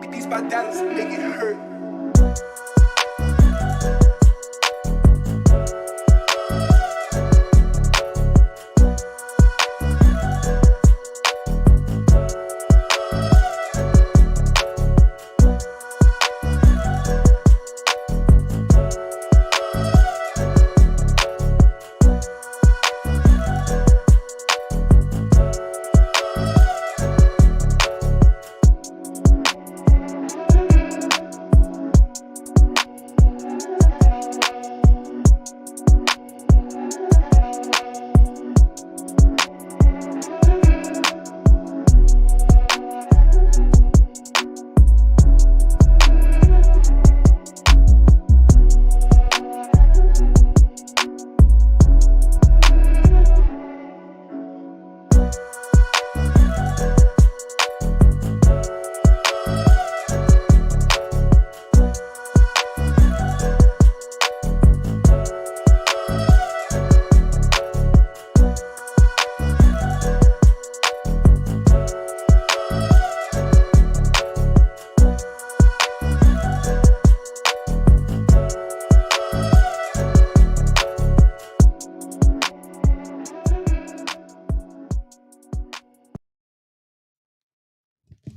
Beats by Dallas, make it hurt.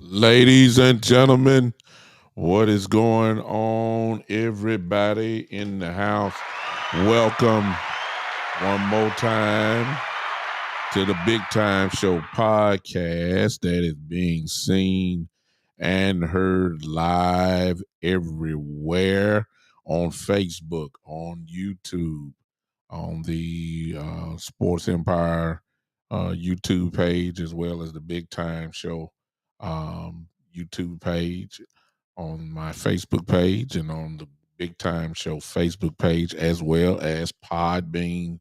Ladies and gentlemen, what is going on, everybody in the house? Welcome one more time to the Big Time Show podcast that is being seen and heard live everywhere on Facebook, on YouTube, on the Sports Empire YouTube page, as well as the Big Time Show YouTube page, on my Facebook page, and on the Big Time Show Facebook page, as well as Podbean.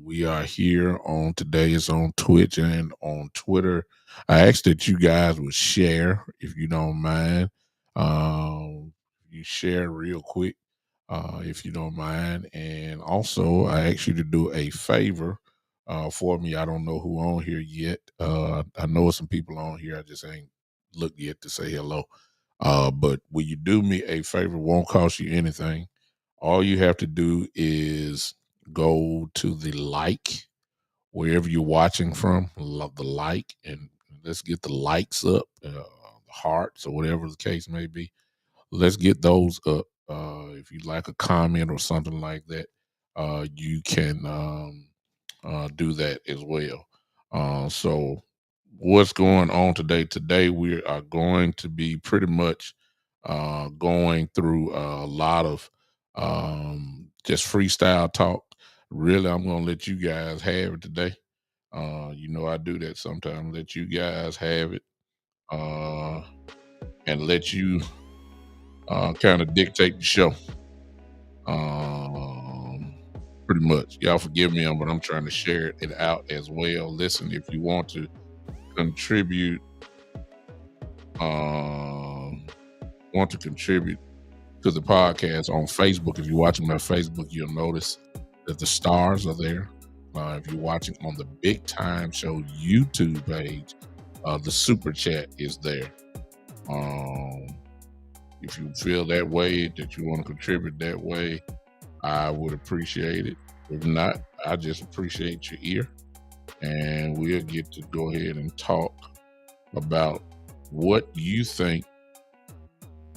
We are here on today is on Twitch and on Twitter. I ask that you guys would share, if you don't mind. You share real quick, if you don't mind. And also, I ask you to do a favor for me. I don't know who on here yet. I know some people on here. I just ain't looked yet to say hello. But will you do me a favor? Won't cost you anything. All you have to do is go to the like, wherever you're watching from, love the like, and let's get the likes up, the hearts, or whatever the case may be. Let's get those up. If you'd like a comment or something like that, you can do that as well. So what's going on today? Today we are going to be pretty much going through a lot of just freestyle talk. Really, I'm going to let you guys have it today. I do that sometimes, let you guys have it and let you kind of dictate the show. Pretty much. Y'all forgive me, but I'm trying to share it out as well. Listen, if you want to contribute, to the podcast on Facebook, if you're watching my Facebook, you'll notice that the stars are there. If you're watching on the Big Time Show YouTube page, the super chat is there. If you feel that way, that you want to contribute that way, I would appreciate it. If not, I just appreciate your ear, and we'll get to go ahead and talk about what you think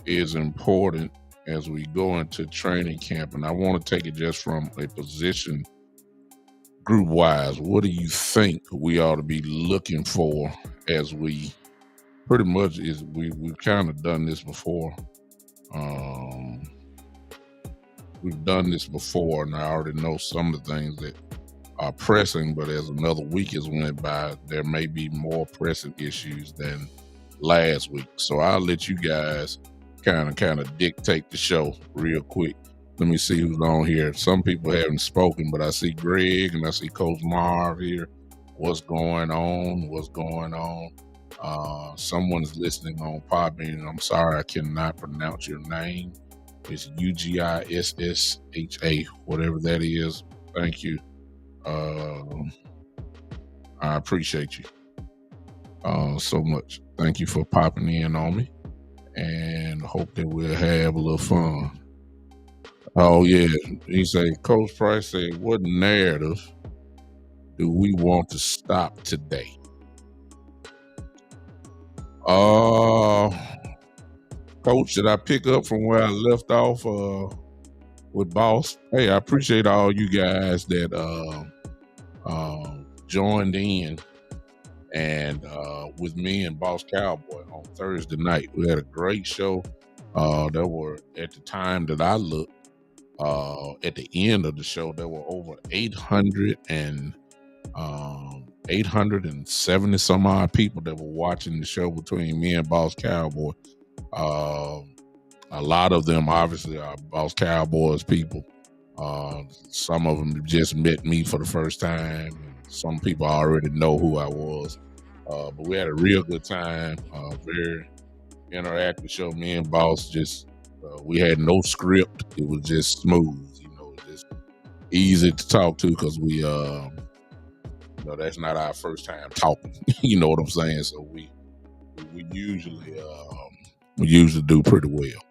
is important as we go into training camp. And I want to take it just from a position group wise. What do you think we ought to be looking for as we pretty much we've kind of done this before. We've done this before, and I already know some of the things that are pressing, but as another week has went by, there may be more pressing issues than last week. So I'll let you guys kind of dictate the show real quick. Let me see who's on here. Some people haven't spoken, but I see Greg and I see Coach Marv here. What's going on? Someone's listening on Podbean, and I'm sorry I cannot pronounce your name. It's UGISSHA, whatever that is. Thank you. I appreciate you. so much. Thank you for popping in on me, and hope that we'll have a little fun. Oh yeah, he said, Coach Price said, "What narrative do we want to stop today?" Coach, did I pick up from where I left off with Boss? Hey, I appreciate all you guys that joined in and with me and Boss Cowboy on Thursday night. We had a great show. There were, at the time that I looked, at the end of the show, there were over 870 some odd people that were watching the show between me and Boss Cowboy. A lot of them obviously are Boss Cowboys people. Some of them just met me for the first time. Some people already know who I was. But we had a real good time. Very interactive show. Me and Boss just, we had no script. It was just smooth, just easy to talk to because we, that's not our first time talking. You know what I'm saying? So we usually do pretty well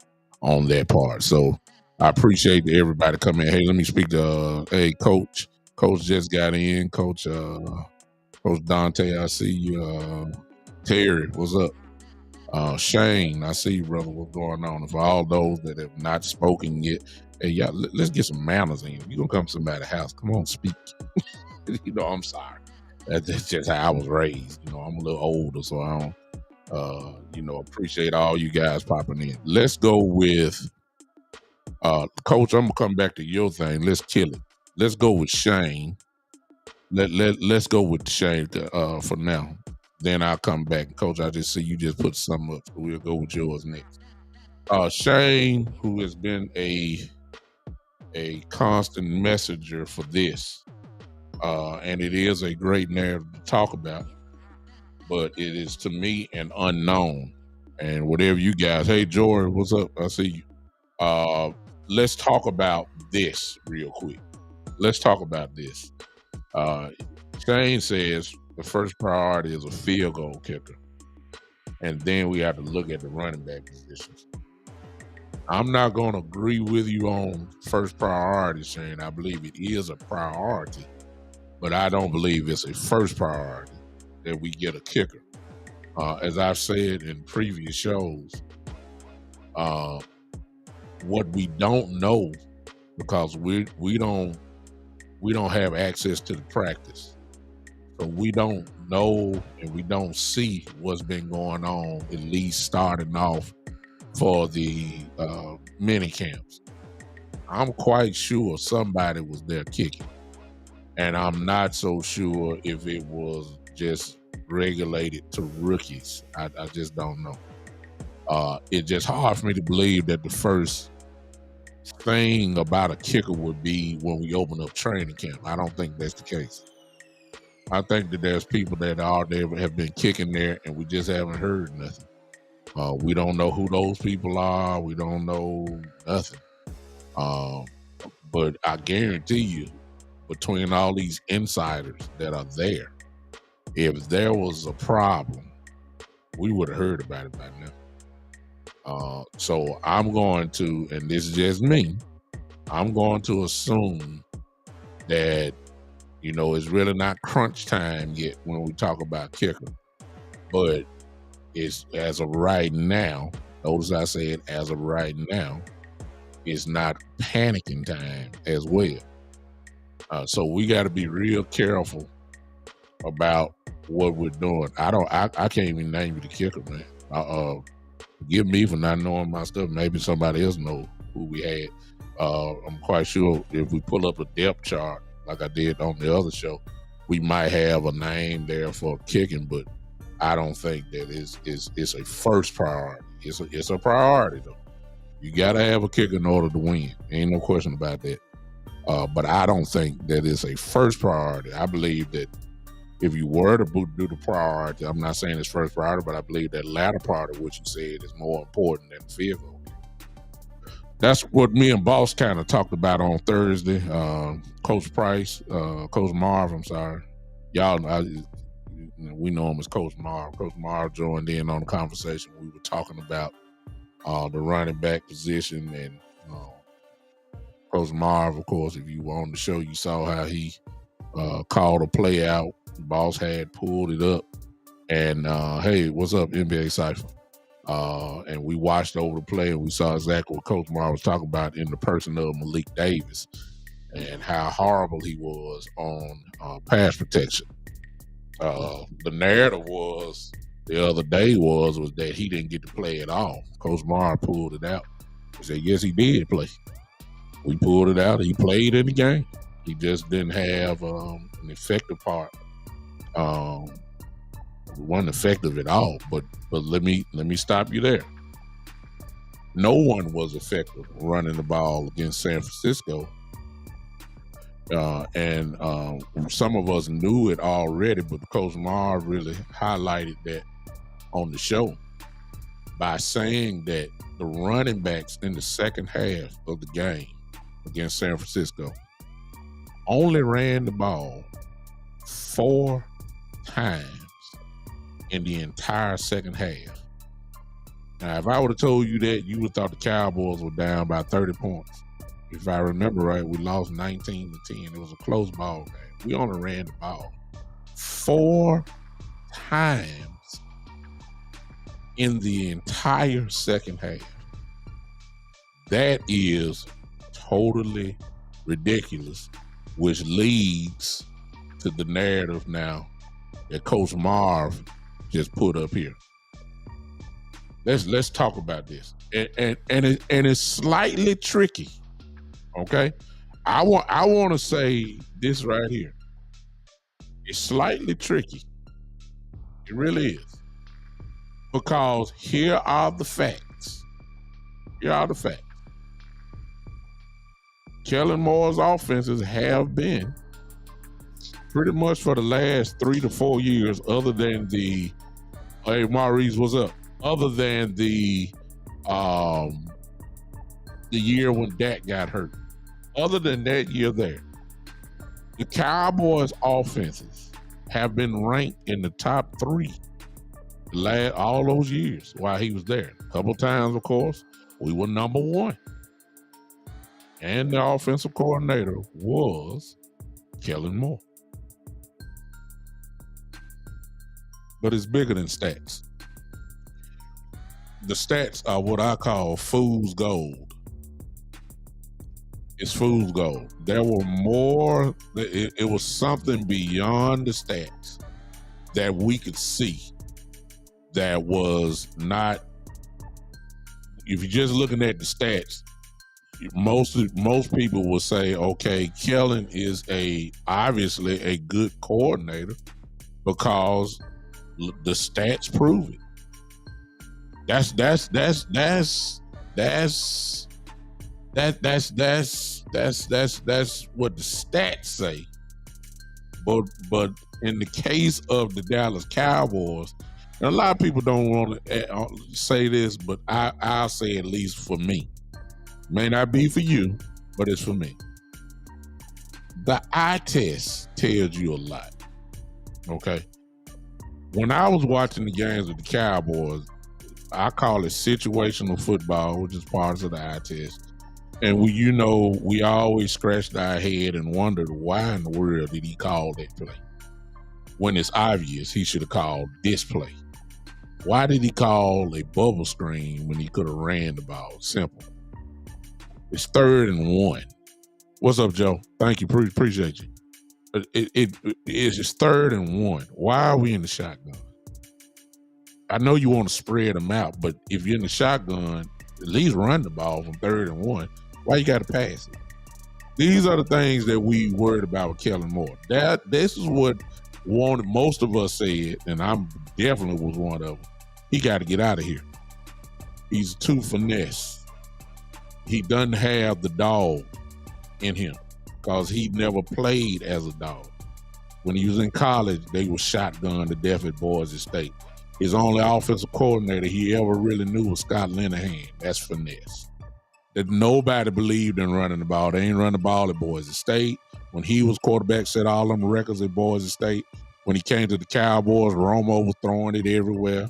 on that part. So I appreciate everybody coming in. Hey, let me speak to Coach. Coach just got in. Coach Dante, I see you. Terry, what's up? Shane, I see you, brother. What's going on? And for all those that have not spoken yet, hey, y'all, let's get some manners in. You gonna come to somebody's house? Come on, speak. I'm sorry. That's just how I was raised. I'm a little older, so I don't. Appreciate all you guys popping in. Let's go with Coach. I'm gonna come back to your thing. Let's kill it. Let's go with Shane. Let's go with Shane for now. Then I'll come back. Coach, I just see you just put something up, so we'll go with yours next. Shane, who has been a constant messenger for this, and it is a great narrative to talk about, but it is to me an unknown. And whatever you guys, hey Jordan, what's up? I see you. Let's talk about this real quick. Let's talk about this. Shane says the first priority is a field goal kicker, and then we have to look at the running back positions. I'm not going to agree with you on first priority, Shane. I believe it is a priority, but I don't believe it's a first priority that we get a kicker. As I've said in previous shows, what we don't know, because we don't have access to the practice, so we don't know and we don't see what's been going on, at least starting off for the mini camps. I'm quite sure somebody was there kicking, and I'm not so sure if it was just regulated to rookies. I just don't know. It's just hard for me to believe that the first thing about a kicker would be when we open up training camp. I don't think that's the case. I think that there's people that have been kicking there and we just haven't heard nothing. We don't know who those people are. We don't know nothing. But I guarantee you, between all these insiders that are there, if there was a problem, we would have heard about it by now. So I'm going to, and this is just me, I'm going to assume that, it's really not crunch time yet when we talk about kicker. But it's, as of right now, notice I said as of right now, it's not panicking time as well. So we got to be real careful about what we're doing. I can't even name you the kicker, man. Forgive me for not knowing my stuff. Maybe somebody else knows who we had. I'm quite sure if we pull up a depth chart like I did on the other show, we might have a name there for kicking, but I don't think that it's a first priority. It's a priority though. You gotta have a kicker in order to win. Ain't no question about that. But I don't think that it's a first priority. I believe that if you were to do the priority, I'm not saying it's first priority, but I believe that latter part of what you said is more important than the field goal. That's what me and Boss kind of talked about on Thursday. Coach Price, Coach Marv, I'm sorry. Y'all, we know him as Coach Marv. Coach Marv joined in on the conversation. We were talking about the running back position, and Coach Marv, of course, if you were on the show, you saw how he called a play out. The boss had pulled it up, and hey, what's up, NBA Cypher? And we watched over the play, and we saw exactly what Coach Marv was talking about in the person of Malik Davis and how horrible he was on pass protection. The narrative was the other day was that he didn't get to play at all. Coach Marv pulled it out. He said, yes, he did play. We pulled it out. He played in the game. He just didn't have an effective part. Wasn't effective at all. But let me stop you there. No one was effective running the ball against San Francisco. And some of us knew it already, but Coach Marv really highlighted that on the show by saying that the running backs in the second half of the game against San Francisco only ran the ball 4 times in the entire second half. Now, if I would have told you that, you would have thought the Cowboys were down by 30 points. If I remember right, we lost 19-10. It was a close ball game. We only ran the ball 4 times in the entire second half. That is totally ridiculous, which leads to the narrative now that Coach Marv just put up here. Let's talk about this, and it's slightly tricky. Okay, I want to say this right here. It's slightly tricky. It really is, because here are the facts. Here are the facts. Kellen Moore's offenses have been pretty much for the last 3 to 4 years, other than the hey Maurice, what's up? Other than the year when Dak got hurt. Other than that year there, the Cowboys offenses have been ranked in the top 3 all those years while he was there. A couple times, of course, we were number 1. And the offensive coordinator was Kellen Moore. But it's bigger than stats. The stats are what I call fool's gold. It's fool's gold. There were more, it was something beyond the stats that we could see that was not, if you're just looking at the stats, most people will say, okay, Kellen is obviously a good coordinator because the stats prove it. That's what the stats say. But in the case of the Dallas Cowboys, and a lot of people don't want to say this, but I'll say at least for me. May not be for you, but it's for me. The eye test tells you a lot. Okay. When I was watching the games with the Cowboys, I call it situational football, which is part of the eye test. And we always scratched our head and wondered why in the world did he call that play? When it's obvious he should have called this play. Why did he call a bubble screen when he could have ran the ball? Simple. It's 3rd and 1. What's up, Joe? Thank you. Appreciate you. It's 3rd and 1. Why are we in the shotgun? I know you want to spread them out, but if you're in the shotgun, at least run the ball from 3rd and 1. Why you got to pass it? These are the things that we worried about with Kellen Moore. This is what most of us said, and I definitely was one of them. He got to get out of here. He's too finesse. He doesn't have the dog in him because he never played as a dog. When he was in college, they were shotgunned to death at Boise State. His only offensive coordinator he ever really knew was Scott Linehan. That's finesse. That nobody believed in running the ball. They ain't run the ball at Boise State. When he was quarterback, set all them records at Boise State. When he came to the Cowboys, Romo was throwing it everywhere.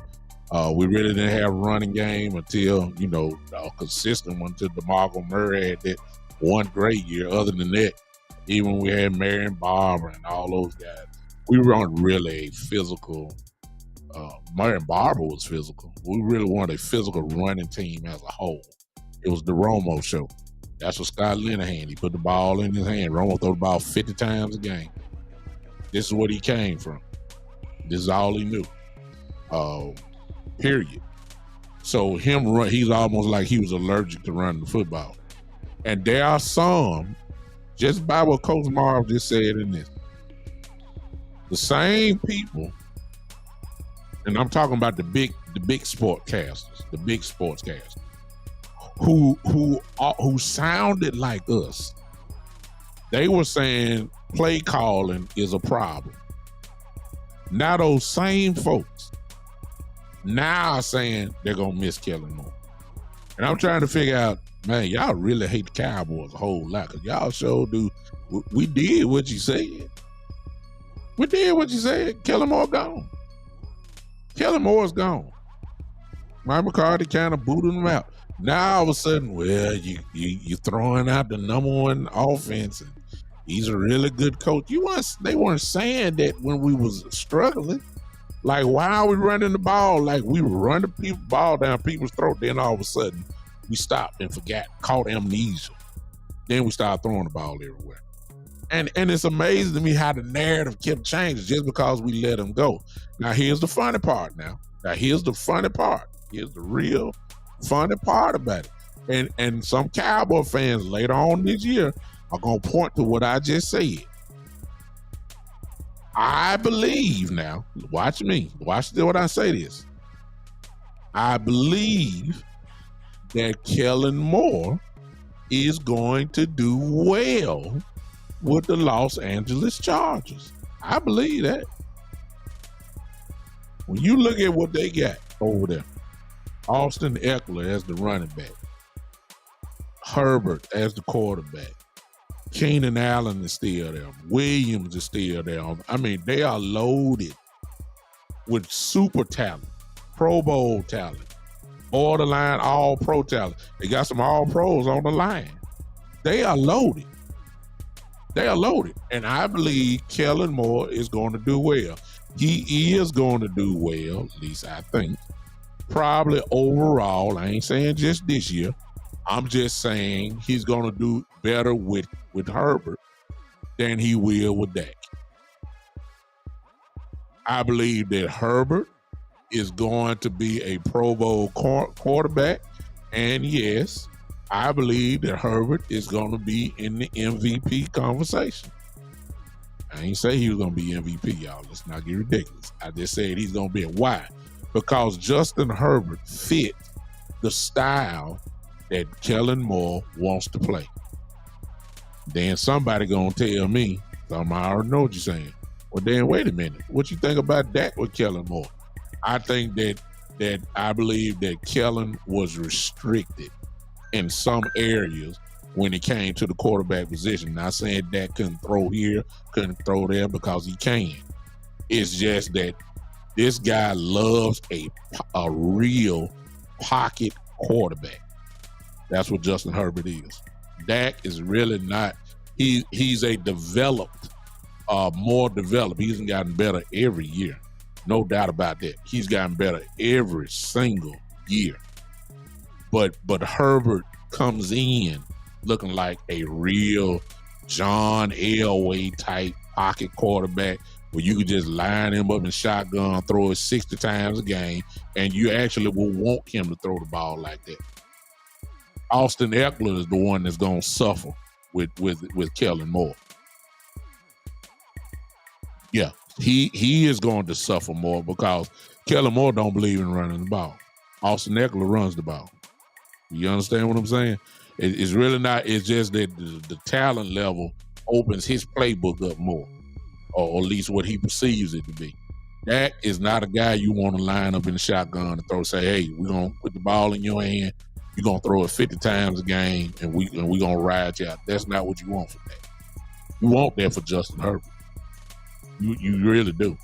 We really didn't have a running game until, a consistent one until DeMarco Murray had that one great year. Other than that, even when we had Marion Barber and all those guys, we weren't really a physical. Marion Barber was physical. We really weren't a physical running team as a whole. It was the Romo show. That's what Scott Linehan. He put the ball in his hand. Romo threw the ball 50 times a game. This is what he came from. This is all he knew. Period. So him run, he's almost like he was allergic to running the football. And there are some, just by what Coach Marv just said in this, the same people, and I'm talking about the big sportscasters, the big sportscasters, who sounded like us. They were saying play calling is a problem. Now those same folks now are saying they're gonna miss Kellen Moore. And I'm trying to figure out, man, y'all really hate the Cowboys a whole lot, because y'all sure do. We did what you said. We did what you said. Kellen Moore gone. Kellen Moore's gone. Mike McCarthy kind of booted him out. Now all of a sudden, well, you throwing out the number one offense, and he's a really good coach. They weren't saying that when we was struggling. Like, why are we running the ball? Like, we run the ball down people's throat. Then all of a sudden, we stopped and forgot, caught amnesia. Then we started throwing the ball everywhere. And it's amazing to me how the narrative kept changing just because we let them go. Now, here's the funny part here's the funny part. Here's the real funny part about it. And some Cowboy fans later on this year are going to point to what I just said. I believe now, watch me, watch what I say this. I believe that Kellen Moore is going to do well with the Los Angeles Chargers. I believe that. When you look at what they got over there, Austin Eckler as the running back, Herbert as the quarterback, Keenan Allen is still there, Williams is still there. I mean, they are loaded with super talent, Pro Bowl talent, borderline all-pro talent. They got some all-pros on the line. They are loaded. They are loaded. And I believe Kellen Moore is going to do well. He is going to do well, at least I think. Probably overall, I ain't saying just this year. I'm just saying he's going to do better with Herbert than he will with Dak. I believe that Herbert is going to be a Pro Bowl quarterback. And yes, I believe that Herbert is going to be in the MVP conversation. I ain't say he was going to be MVP, y'all. Let's not get ridiculous. I just said he's going to be a why. Because Justin Herbert fit the style that Kellen Moore wants to play. Then somebody going to tell me, I already know what you're saying. Well, then wait a minute. What you think about Dak with Kellen Moore? I think that I believe that Kellen was restricted in some areas when it came to the quarterback position. Not saying Dak couldn't throw here, couldn't throw there, because he can. It's just that this guy loves a real pocket quarterback. That's what Justin Herbert is. Dak is really not. He's a developed, more developed. He's gotten better every year. No doubt about that. He's gotten better every single year. But Herbert comes in looking like a real John Elway type pocket quarterback, where you could just line him up in shotgun, throw it 60 times a game, and you actually will want him to throw the ball like that. Austin Eckler is the one that's going to suffer with Kellen Moore. Yeah, he is going to suffer more because Kellen Moore don't believe in running the ball. Austin Eckler runs the ball. You understand what I'm saying? It's really not. It's just that the talent level opens his playbook up more, or at least what he perceives it to be. Dak is not a guy you want to line up in the shotgun and throw. Say, hey, we're gonna put the ball in your hand. You're gonna throw it 50 times a game, and we're gonna ride you out. That's not what you want for Dak. You want that for Justin Herbert. You really do.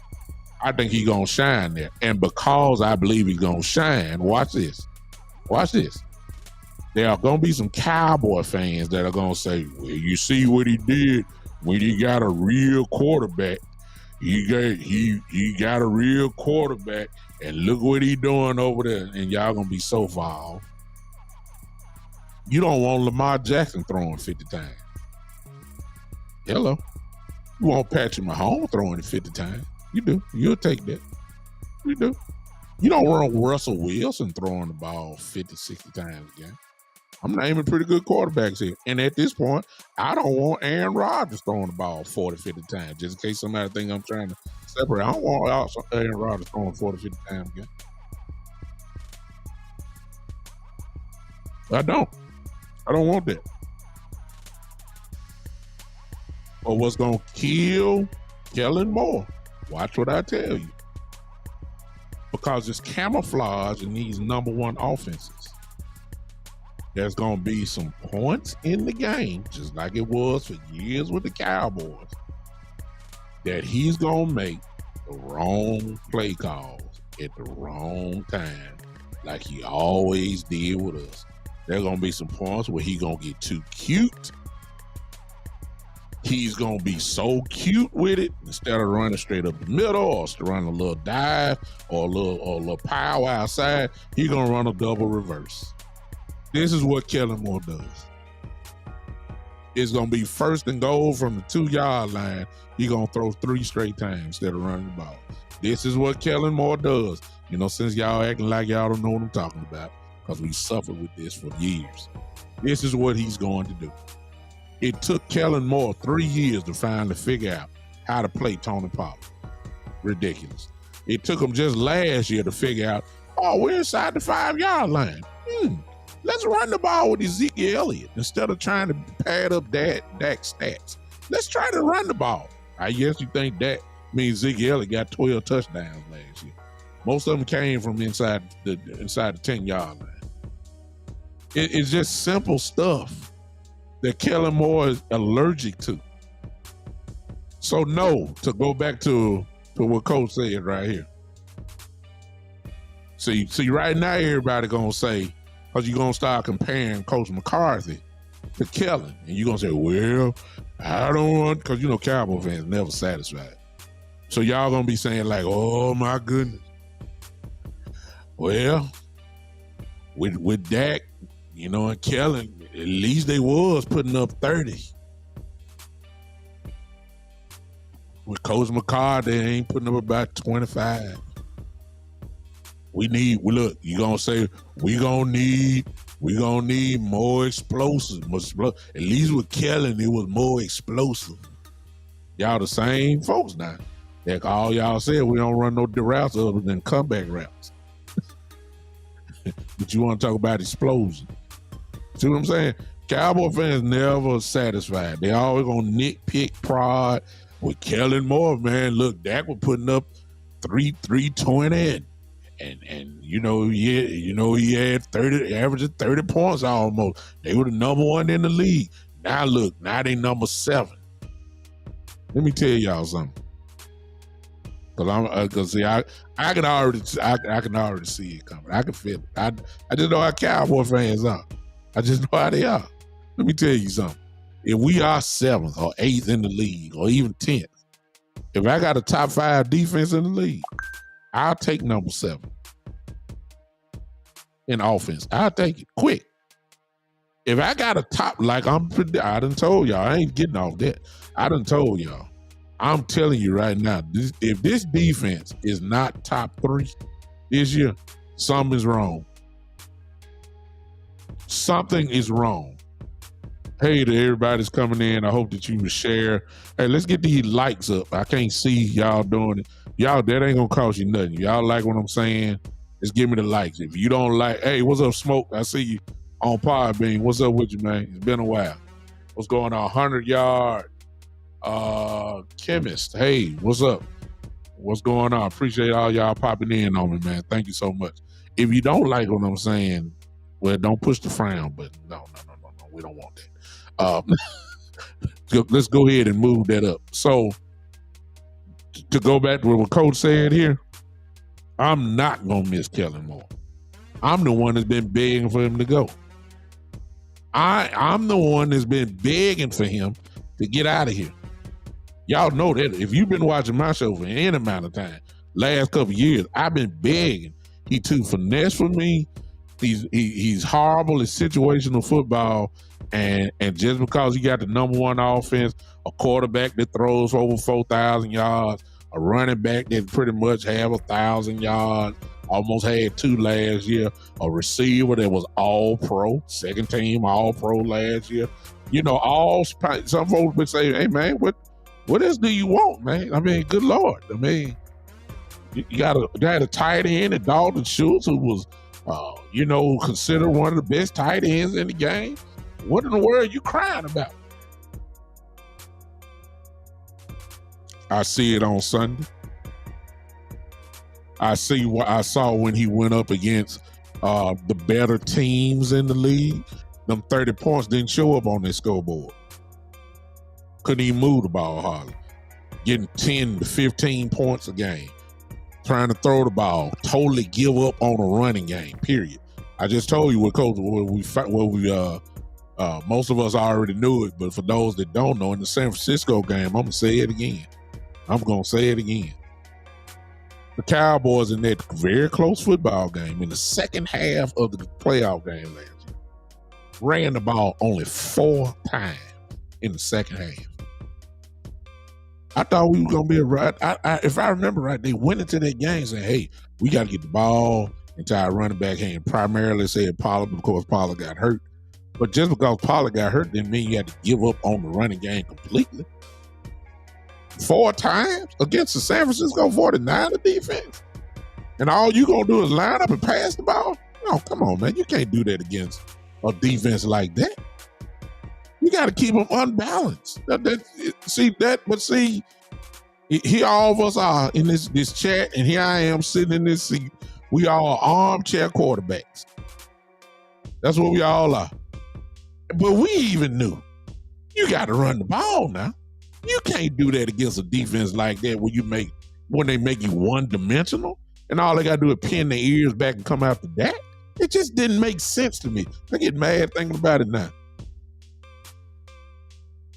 I think he's gonna shine there. And because I believe he's gonna shine, watch this. Watch this. There are gonna be some Cowboy fans that are gonna say, well, you see what he did when he got a real quarterback. He got a real quarterback, and look what he doing over there. And y'all gonna be so far off. You don't want Lamar Jackson throwing 50 times. Hello. You want Patrick Mahomes throwing it 50 times. You do. You'll take that. You do. You don't want Russell Wilson throwing the ball 50, 60 times a game. I'm naming pretty good quarterbacks here. And at this point, I don't want Aaron Rodgers throwing the ball 40, 50 times, just in case somebody think I'm trying to separate. I don't want Aaron Rodgers throwing 40, 50 times a game. I don't want that. But what's going to kill Kellen Moore? Watch what I tell you. Because it's camouflage in these number one offenses. There's going to be some points in the game, just like it was for years with the Cowboys, that he's going to make the wrong play calls at the wrong time, like he always did with us. There's going to be some points where he's going to get too cute. He's going to be so cute with it, instead of running straight up the middle or running a little dive or a little power outside, he's going to run a double reverse. This is what Kellen Moore does. It's going to be first and goal from the 2-yard line. He's going to throw 3 straight times instead of running the ball. This is what Kellen Moore does. You know, since y'all acting like y'all don't know what I'm talking about, because we suffered with this for years. This is what he's going to do. It took Kellen Moore 3 years to finally figure out how to play Tony Pollard. Ridiculous. It took him just last year to figure out, oh, we're inside the 5-yard line. Let's run the ball with Ezekiel Elliott instead of trying to pad up Dak's stats. Let's try to run the ball. I guess you think that means Ezekiel Elliott got 12 touchdowns last year. Most of them came from inside the 10-yard line. It's just simple stuff that Kellen Moore is allergic to. So no, to go back to what Coach said right here. See, right now everybody gonna say, because you're gonna start comparing Coach McCarthy to Kellen, and you're gonna say, well, I don't want, because you know Cowboy fans never satisfied. So y'all gonna be saying like, oh my goodness. Well, with Dak, you know, and Kellen, at least they was putting up 30. With Coach McCarthy, they ain't putting up about 25. Look, you gonna say we gonna need more explosive. At least with Kellen, it was more explosive. Y'all the same folks now. Like all y'all said, we don't run no routes other than comeback routes. But you want to talk about explosion. See what I'm saying? Cowboy fans never satisfied. They always gonna nitpick, prod. With Kellen Moore, man, look, Dak was putting up 320 and he had 30, averaging 30 points almost. They were the number one in the league. Now look, now they number 7. Let me tell y'all something. Cause I can already see it coming. I can feel it. I just know how Cowboy fans are. I just know how they are. Let me tell you something. If we are 7th or 8th in the league or even 10th, if I got a top 5 defense in the league, I'll take number 7 in offense. I'll take it quick. If I got a top, like I done told y'all, I ain't getting off that. I done told y'all. I'm telling you right now, if this defense is not top 3 this year, something is wrong. Something is wrong. Hey to everybody's coming in. I hope that you will share. Hey, let's get these likes up. I can't see y'all doing it. Y'all, that ain't gonna cost you nothing. Y'all like what I'm saying? Just give me the likes. If you don't like, hey, what's up, Smoke? I see you on Podbean. What's up with you, man? It's been a while. What's going on? 100-yard chemist. Hey, what's up? What's going on? Appreciate all y'all popping in on me, man. Thank you so much. If you don't like what I'm saying, well, don't push the frown button. No. We don't want that. Let's go ahead and move that up. So to go back to what Coach said here, I'm not going to miss Kellen Moore. I'm the one that's been begging for him to go. I'm the one that's been begging for him to get out of here. Y'all know that. If you've been watching my show for any amount of time, last couple of years, I've been begging. He too finesse for me. He's horrible at situational football. And just because he got the number one offense, a quarterback that throws for over 4,000 yards, a running back that pretty much have 1,000 yards, almost had 2 last year, a receiver that was all pro, second team all pro last year. You know, some folks would say, hey man, what else do you want, man? I mean, good Lord. I mean, you got a tight end at Dalton Schultz who was, considered one of the best tight ends in the game. What in the world are you crying about? I see it on Sunday. I see what I saw when he went up against the better teams in the league. Them 30 points didn't show up on this scoreboard. Couldn't even move the ball hardly. Getting 10 to 15 points a game. Trying to throw the ball. Totally give up on a running game, period. I just told you what Coach, most of us already knew it, but for those that don't know, in the San Francisco game, I'm going to say it again. The Cowboys in that very close football game in the second half of the playoff game last year ran the ball only 4 times in the second half. I thought we were going to be right. If I remember right, they went into that game saying, hey, we got to get the ball into our running back hand. Primarily said Pollard, but of course Pollard got hurt. But just because Pollard got hurt didn't mean you had to give up on the running game completely. 4 times against the San Francisco 49er defense. And all you going to do is line up and pass the ball? No, come on, man. You can't do that against a defense like that. You got to keep them unbalanced. Here all of us are in this chat, and here I am sitting in this seat. We all armchair quarterbacks. That's what we all are. But we even knew you got to run the ball now. You can't do that against a defense like that when they make you one-dimensional and all they got to do is pin their ears back and come after that. It just didn't make sense to me. I get mad thinking about it now.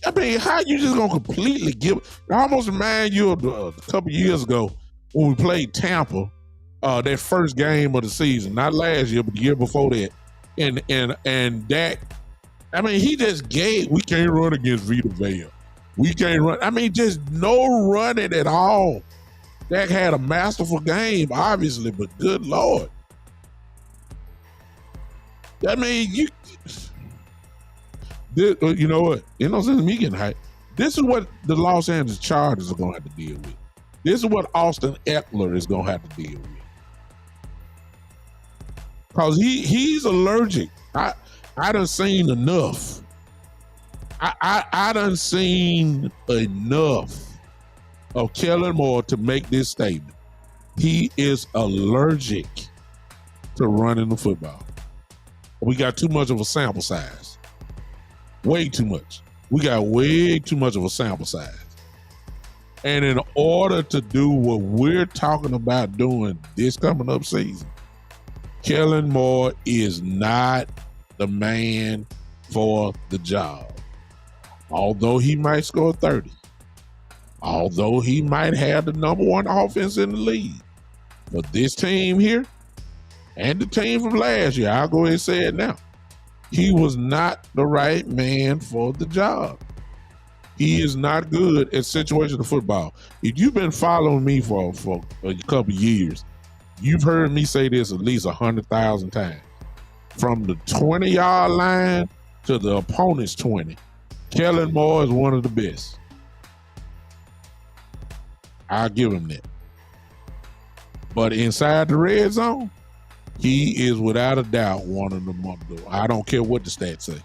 I mean, how you just going to completely give it? I almost remind you of a couple years ago when we played Tampa, that first game of the season, not last year, but the year before that. And Dak, I mean, he just we can't run against Vita Vea. We can't run. I mean, just no running at all. Dak had a masterful game, obviously, but good Lord. I mean, you know what? You know, since me getting hyped, this is what the Los Angeles Chargers are going to have to deal with. This is what Austin Eckler is going to have to deal with. Because he's allergic. I done seen enough. I done seen enough of Kellen Moore to make this statement. He is allergic to running the football. We got too much of a sample size. Way too much. We got way too much of a sample size. And in order to do what we're talking about doing this coming up season, Kellen Moore is not the man for the job. Although he might score 30, although he might have the number one offense in the league, but this team here and the team from last year, I'll go ahead and say it now, he was not the right man for the job. He is not good at situational football. If you've been following me for a couple years, you've heard me say this at least 100,000 times. From the 20-yard line to the opponent's 20, Kellen Moore is one of the best. I'll give him that. But inside the red zone, he is without a doubt one of the, I don't care what the stats say,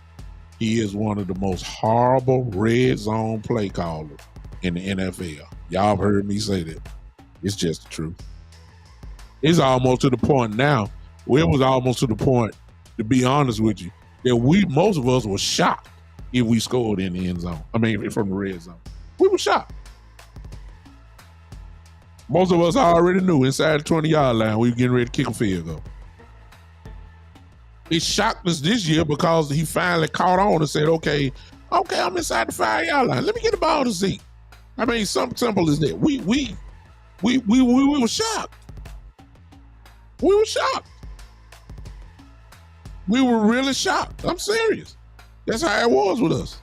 he is one of the most horrible red zone play callers in the NFL. Y'all have heard me say that. It's just the truth. It's almost to the point now, where it was almost to the point, to be honest with you, that most of us were shocked if we scored in the end zone. I mean, from the red zone. We were shocked. Most of us already knew inside the 20-yard line we were getting ready to kick a field goal. It shocked us this year because he finally caught on and said, okay, I'm inside the 5-yard line. Let me get the ball to Zeke. I mean, something simple as that. We were shocked. We were shocked. We were really shocked. I'm serious. That's how it was with us.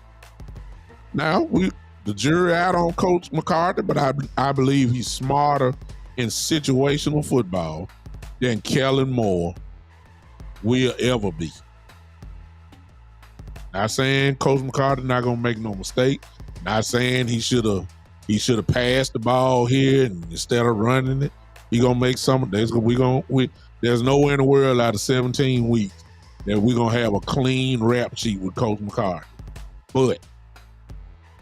Now, the jury out on Coach McCarthy, but I believe he's smarter in situational football than Kellen Moore will ever be. Not saying Coach McCarthy not gonna make no mistake. Not saying he should have passed the ball here and instead of running it. He gonna make some. There's nowhere in the world out of 17 weeks that we're gonna have a clean rap sheet with Coach McCarthy. But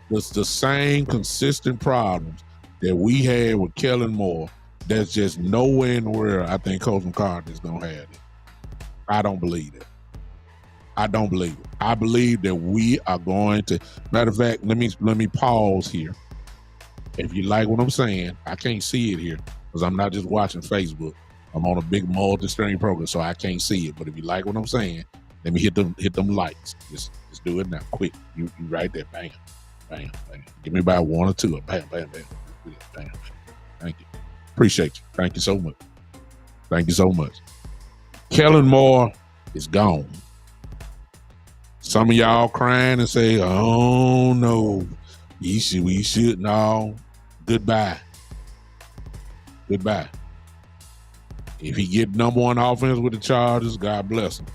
it's the same consistent problems that we had with Kellen Moore. There's just nowhere in the world I think Coach McCarthy is gonna have it. I don't believe it. I don't believe it. I believe that we are going to. Matter of fact, let me pause here. If you like what I'm saying, I can't see it here because I'm not just watching Facebook. I'm on a big multi-stream program, so I can't see it. But if you like what I'm saying, let me hit them likes. Just do it now, quick. You right there, bam, bam, bam. Give me about one or two, bam, bam, bam, bam. Thank you. Appreciate you. Thank you so much. Thank you so much. Kellen Moore is gone. Some of y'all crying and say, "Oh no, we should no." Goodbye. Goodbye. If he get number one offense with the Chargers, God bless him.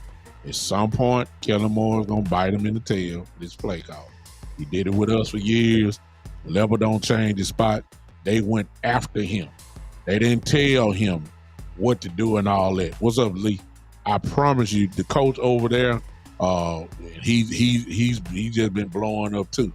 At some point, Kellen Moore is gonna bite him in the tail with his play call. He did it with us for years. The level don't change his spot. They went after him. They didn't tell him what to do and all that. What's up, Lee? I promise you, the coach over there, he's just been blowing up too.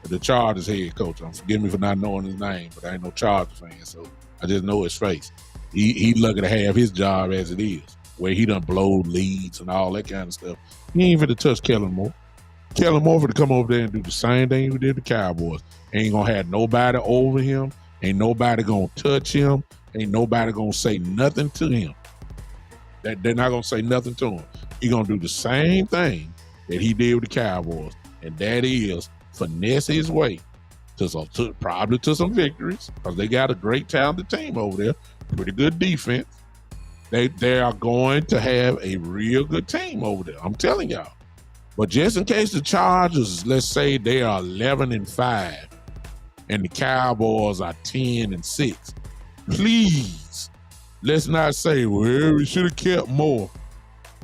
The Chargers head coach. Forgive me for not knowing his name, but I ain't no Chargers fan, so I just know his face. He lucky to have his job as it is, where he done blowed leads and all that kind of stuff. He ain't finna touch Kellen Moore. Kellen Moore finna come over there and do the same thing he did the Cowboys. Ain't gonna have nobody over him. Ain't nobody gonna touch him. Ain't nobody gonna say nothing to him. They're not gonna say nothing to him. He gonna do the same thing that he did with the Cowboys, and that is finesse his way probably to some victories because they got a great talented team over there, pretty good defense. They are going to have a real good team over there. I'm telling y'all. But just in case the Chargers, let's say they are 11-5, and the Cowboys are 10-6, please let's not say, well, we should have kept more.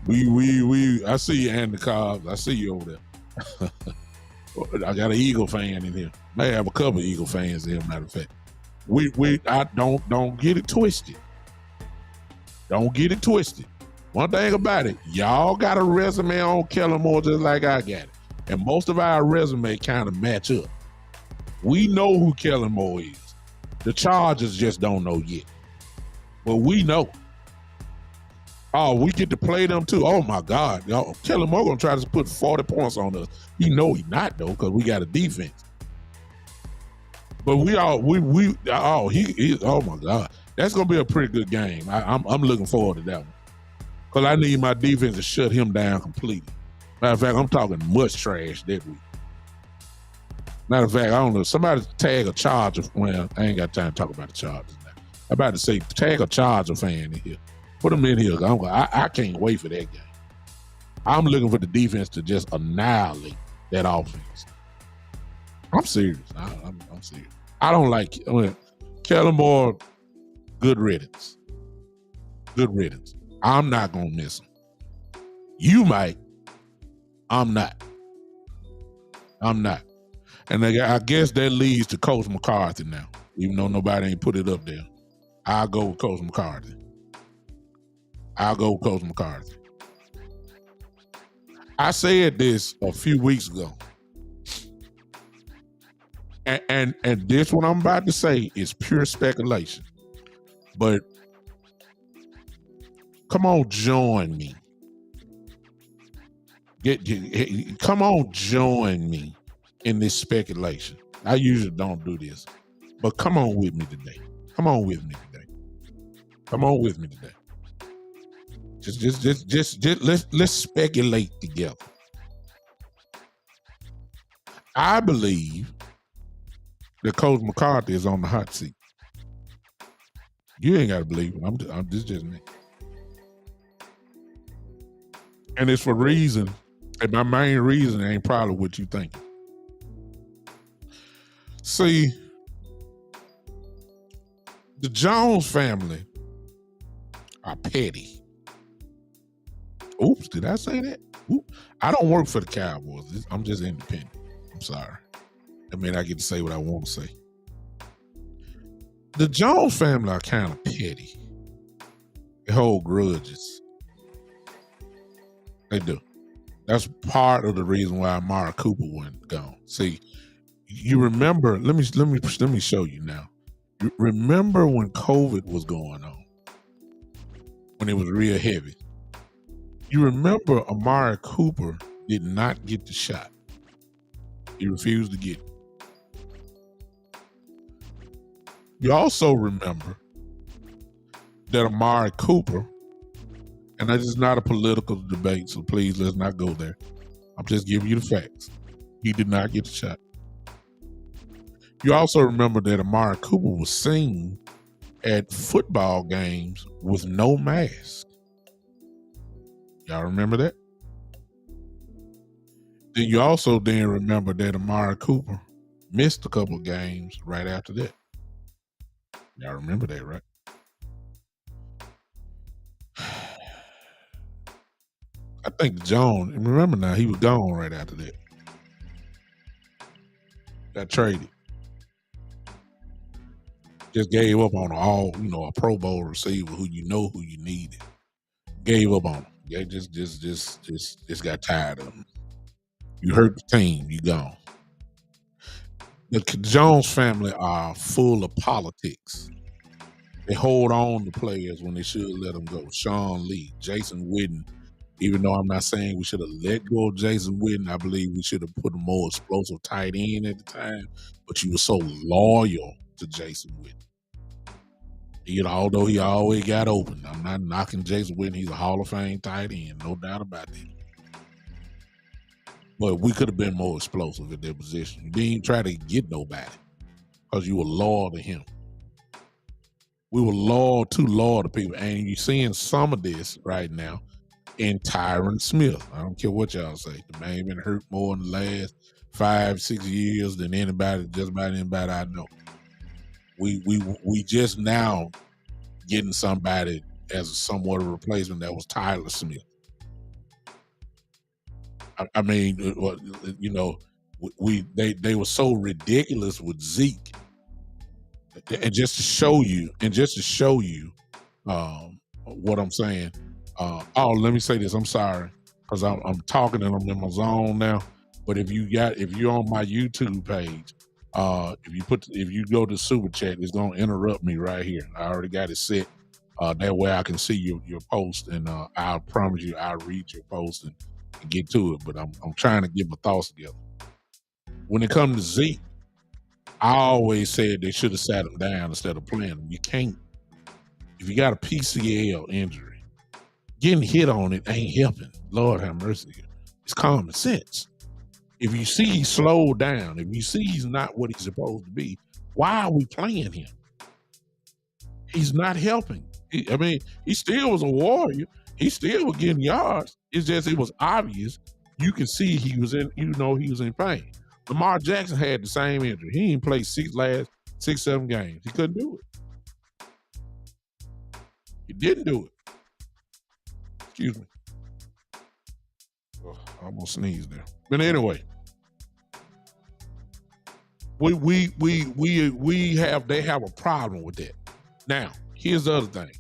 I see you, Andy Cobbs. I see you over there. I got an Eagle fan in here. May have a couple of Eagle fans here, matter of fact. I don't get it twisted. Don't get it twisted. One thing about it, y'all got a resume on Kellen Moore just like I got it. And most of our resume kind of match up. We know who Kellen Moore is. The Chargers just don't know yet. But we know. Oh, we get to play them too. Oh my God. Y'all, Kellen Moore gonna try to put 40 points on us. He know he not though, because we got a defense. But oh my God. That's gonna be a pretty good game. I'm looking forward to that one. Because I need my defense to shut him down completely. Matter of fact, I'm talking much trash that week. Matter of fact, I don't know. Somebody tag a Charger. Well, I ain't got time to talk about the Chargers now. I'm about to say tag a Charger fan in here. Put them in here. I can't wait for that game. I'm looking for the defense to just annihilate that offense. I'm serious. I'm serious. I don't like it. Kellen Moore, good riddance. Good riddance. I'm not going to miss him. You might. I'm not. And I guess that leads to Coach McCarthy now, even though nobody ain't put it up there. I'll go with Coach McCarthy. I said this a few weeks ago. And this what I'm about to say is pure speculation. But come on, join me. Come on, join me in this speculation. I usually don't do this, but come on with me today. Come on with me today. Come on with me today. Just let's speculate together. I believe that Coach McCarthy is on the hot seat. You ain't got to believe it. This is just me. And it's for reason, and my main reason ain't probably what you think. See, the Jones family are petty. Oops, did I say that? Oops. I don't work for the Cowboys. I'm just independent. I'm sorry. I mean, I get to say what I want to say. The Jones family are kind of petty. They hold grudges. They do. That's part of the reason why Amari Cooper went gone. See, you remember? Let me show you now. You remember when COVID was going on, when it was real heavy. You remember Amari Cooper did not get the shot. He refused to get it. You also remember that Amari Cooper, and that is not a political debate, so please let's not go there. I'm just giving you the facts. He did not get the shot. You also remember that Amari Cooper was seen at football games with no mask. Y'all remember that? Then you also remember that Amari Cooper missed a couple of games right after that. Y'all remember that, right? I think Jones, remember now, he was gone right after that. Got traded. Just gave up on a Pro Bowl receiver who you needed. Gave up on him. Yeah, just got tired of him. You hurt the team, you gone. The Jones family are full of politics. They hold on to players when they should let them go. Sean Lee, Jason Witten. Even though I'm not saying we should have let go of Jason Witten, I believe we should have put a more explosive tight end at the time. But you were so loyal to Jason Witten. Although he always got open. I'm not knocking Jason Witten. He's a Hall of Fame tight end, no doubt about that. But we could have been more explosive at that position. You didn't try to get nobody because you were loyal to him. We were too loyal to people. And you're seeing some of this right now in Tyron Smith. I don't care what y'all say. The man been hurt more in the last 5-6 years than just about anybody I know. We just now getting somebody as somewhat of a replacement that was Tyler Smith. I mean, they were so ridiculous with Zeke, and just to show you what I'm saying. Let me say this. I'm sorry because I'm talking and I'm in my zone now. But if you're on my YouTube page, if you go to Super Chat, it's gonna interrupt me right here. I already got it set. That way I can see your post, and I promise you I'll read your post and get to it. But I'm trying to get my thoughts together. When it comes to Zeke, I always said they should have sat him down instead of playing him. You can't. If you got a PCL injury, getting hit on it ain't helping. Lord have mercy. It's common sense. If you see he's slowed down, if you see he's not what he's supposed to be, why are we playing him? He's not helping. He still was a warrior. He still was getting yards. It's just it was obvious. You can see he was in pain. Lamar Jackson had the same injury. He didn't play 6-7 games. He couldn't do it. He didn't do it. Excuse me. I almost sneezed there. But anyway, they have a problem with that. Now, here's the other thing.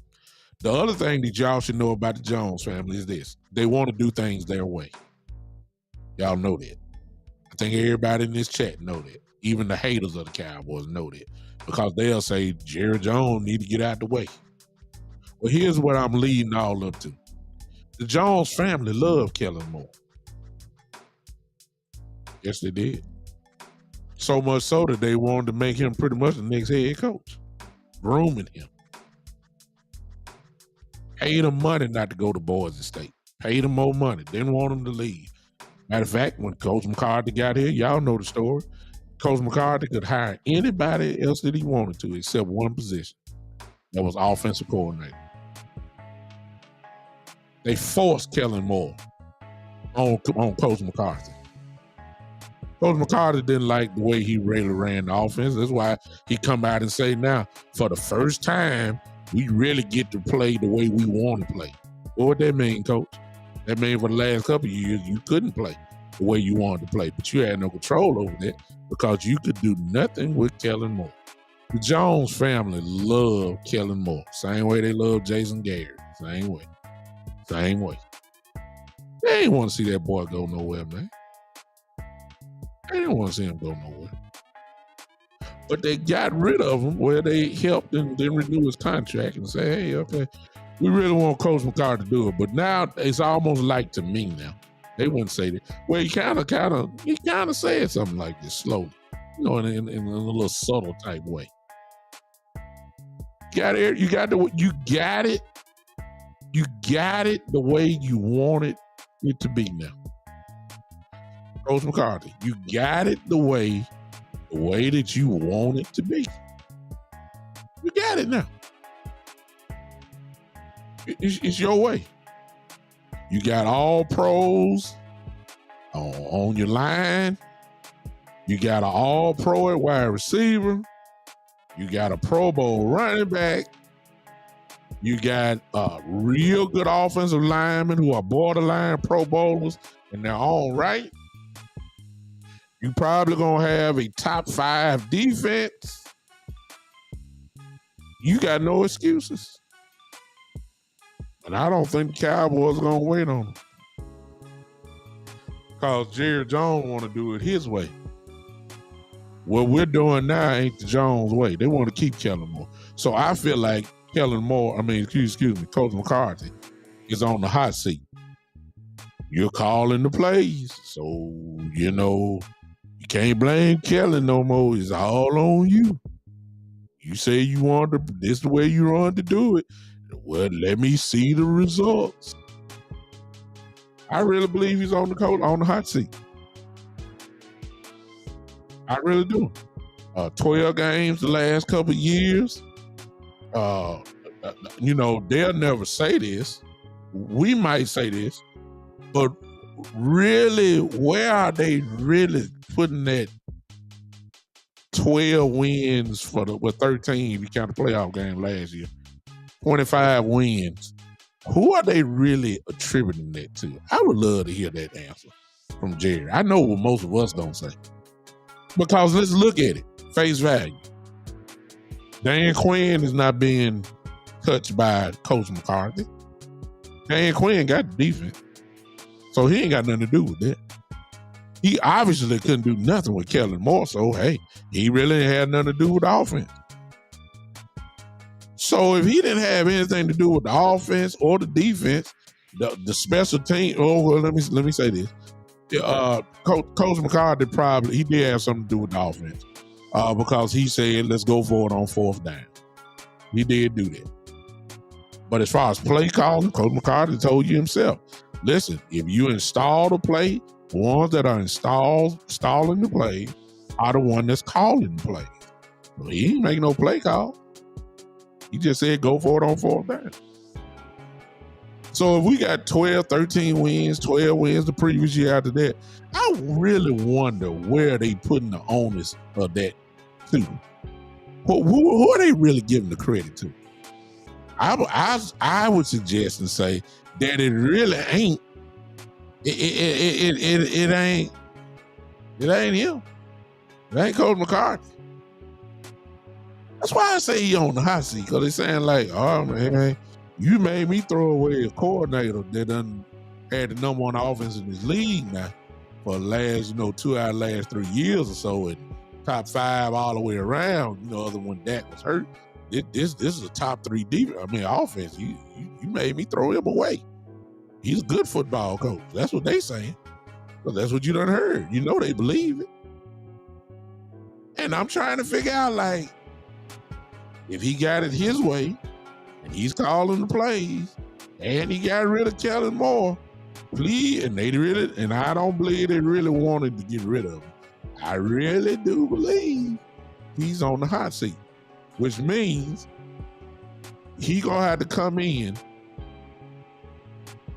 The other thing that y'all should know about the Jones family is this. They want to do things their way. Y'all know that. I think everybody in this chat know that. Even the haters of the Cowboys know that. Because they'll say, Jerry Jones need to get out the way. Well, here's what I'm leading all up to. The Jones family loved Kellen Moore. Yes, they did. So much so that they wanted to make him pretty much the next head coach. grooming him. Paid him money not to go to Boise State. Paid him more money. Didn't want him to leave. Matter of fact, when Coach McCarthy got here, y'all know the story. Coach McCarthy could hire anybody else that he wanted to except one position. That was offensive coordinator. They forced Kellen Moore on Coach McCarthy. Coach McCarthy didn't like the way he really ran the offense. That's why he come out and say now, for the first time, we really get to play the way we want to play. What that mean, Coach? That means for the last couple of years, you couldn't play the way you wanted to play, but you had no control over that because you could do nothing with Kellen Moore. The Jones family loved Kellen Moore. Same way they love Jason Garrett. Same way. Same way. They ain't want to see that boy go nowhere, man. They didn't want to see him go nowhere. But they got rid of him where they helped and then renew his contract and say, hey, okay, we really want Coach McCarthy to do it. But now it's almost like to me now. They wouldn't say that. Well, he kind of said something like this slowly, in a little subtle type way. You got it the way you wanted it to be now. Coach McCarthy, you got it the way that you want it to be. You got it now. It's your way. You got all pros on your line. You got an all pro at wide receiver. You got a Pro Bowl running back. You got real good offensive linemen who are borderline Pro Bowlers in their own right. You probably gonna have a top 5 defense. You got no excuses. And I don't think the Cowboys are gonna wait on them. Because Jerry Jones want to do it his way. What we're doing now ain't the Jones way. They want to keep Kellen Moore. So I feel like Coach McCarthy is on the hot seat. You're calling the plays. So, you can't blame Kellen no more. It's all on you. You say you want to, this is the way you want to do it. Well, let me see the results. I really believe he's on the hot seat. I really do. 12 games the last couple of years. They'll never say this. We might say this, but really, where are they really putting that 12 wins with 13 if you count the playoff game last year? 25 wins. Who are they really attributing that to? I would love to hear that answer from Jerry. I know what most of us gonna say. Because let's look at it. Face value. Dan Quinn is not being touched by Coach McCarthy. Dan Quinn got the defense. So he ain't got nothing to do with that. He obviously couldn't do nothing with Kellen Moore. So, hey, he really had nothing to do with the offense. So if he didn't have anything to do with the offense or the defense, the special team, let me say this. Coach McCarthy he did have something to do with the offense because he said, let's go for it on 4th down. He did do that. But as far as play calling, Coach McCarthy told you himself, listen, if you install the play, the ones that are installing the play are the one that's calling the play. So he ain't making no play call. He just said go for it on 4th down. So if we got 12, 13 wins, 12 wins the previous year after that, I really wonder where they putting the onus of that to. Who are they really giving the credit to? I would suggest and say that it really ain't. It ain't him. It ain't Coach McCarthy. That's why I say he on the hot seat, because they're saying like, oh man, you made me throw away a coordinator that done had the number 1 offense in this league now for the last, 2 out of the last 3 years or so, and top 5 all the way around, other when Dak was hurt. This is a top 3 defense. Offense. You made me throw him away. He's a good football coach. That's what they saying. But that's what you done heard. They believe it. And I'm trying to figure out, like, If he got it his way, and he's calling the plays, and he got rid of Kellen Moore, and I don't believe they really wanted to get rid of him. I really do believe he's on the hot seat, which means he's going to have to come in.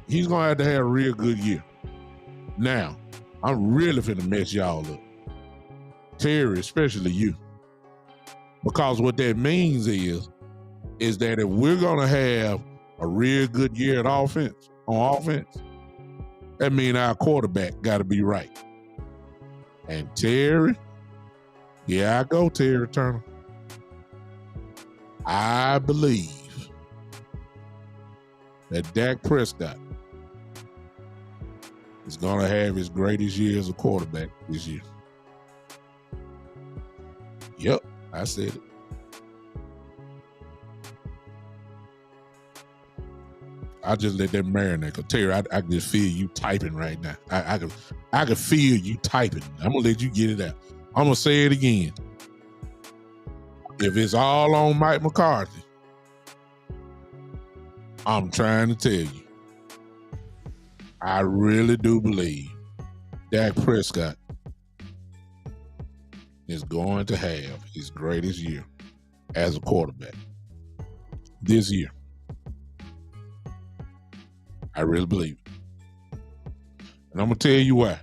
He's going to have a real good year. Now, I'm really finna mess y'all up. Terry, especially you. Because what that means is that if we're going to have a real good year on offense, that means our quarterback got to be right. And Terry, I go, Terry Turner. I believe that Dak Prescott is going to have his greatest year as a quarterback this year. Yep, I said it. I just let that marinate. Cause Terry, I can just feel you typing right now. I can feel you typing. I'm gonna let you get it out. I'm gonna say it again. If it's all on Mike McCarthy, I'm trying to tell you, I really do believe Dak Prescott is going to have his greatest year as a quarterback this year. I really believe it. And I'm going to tell you why.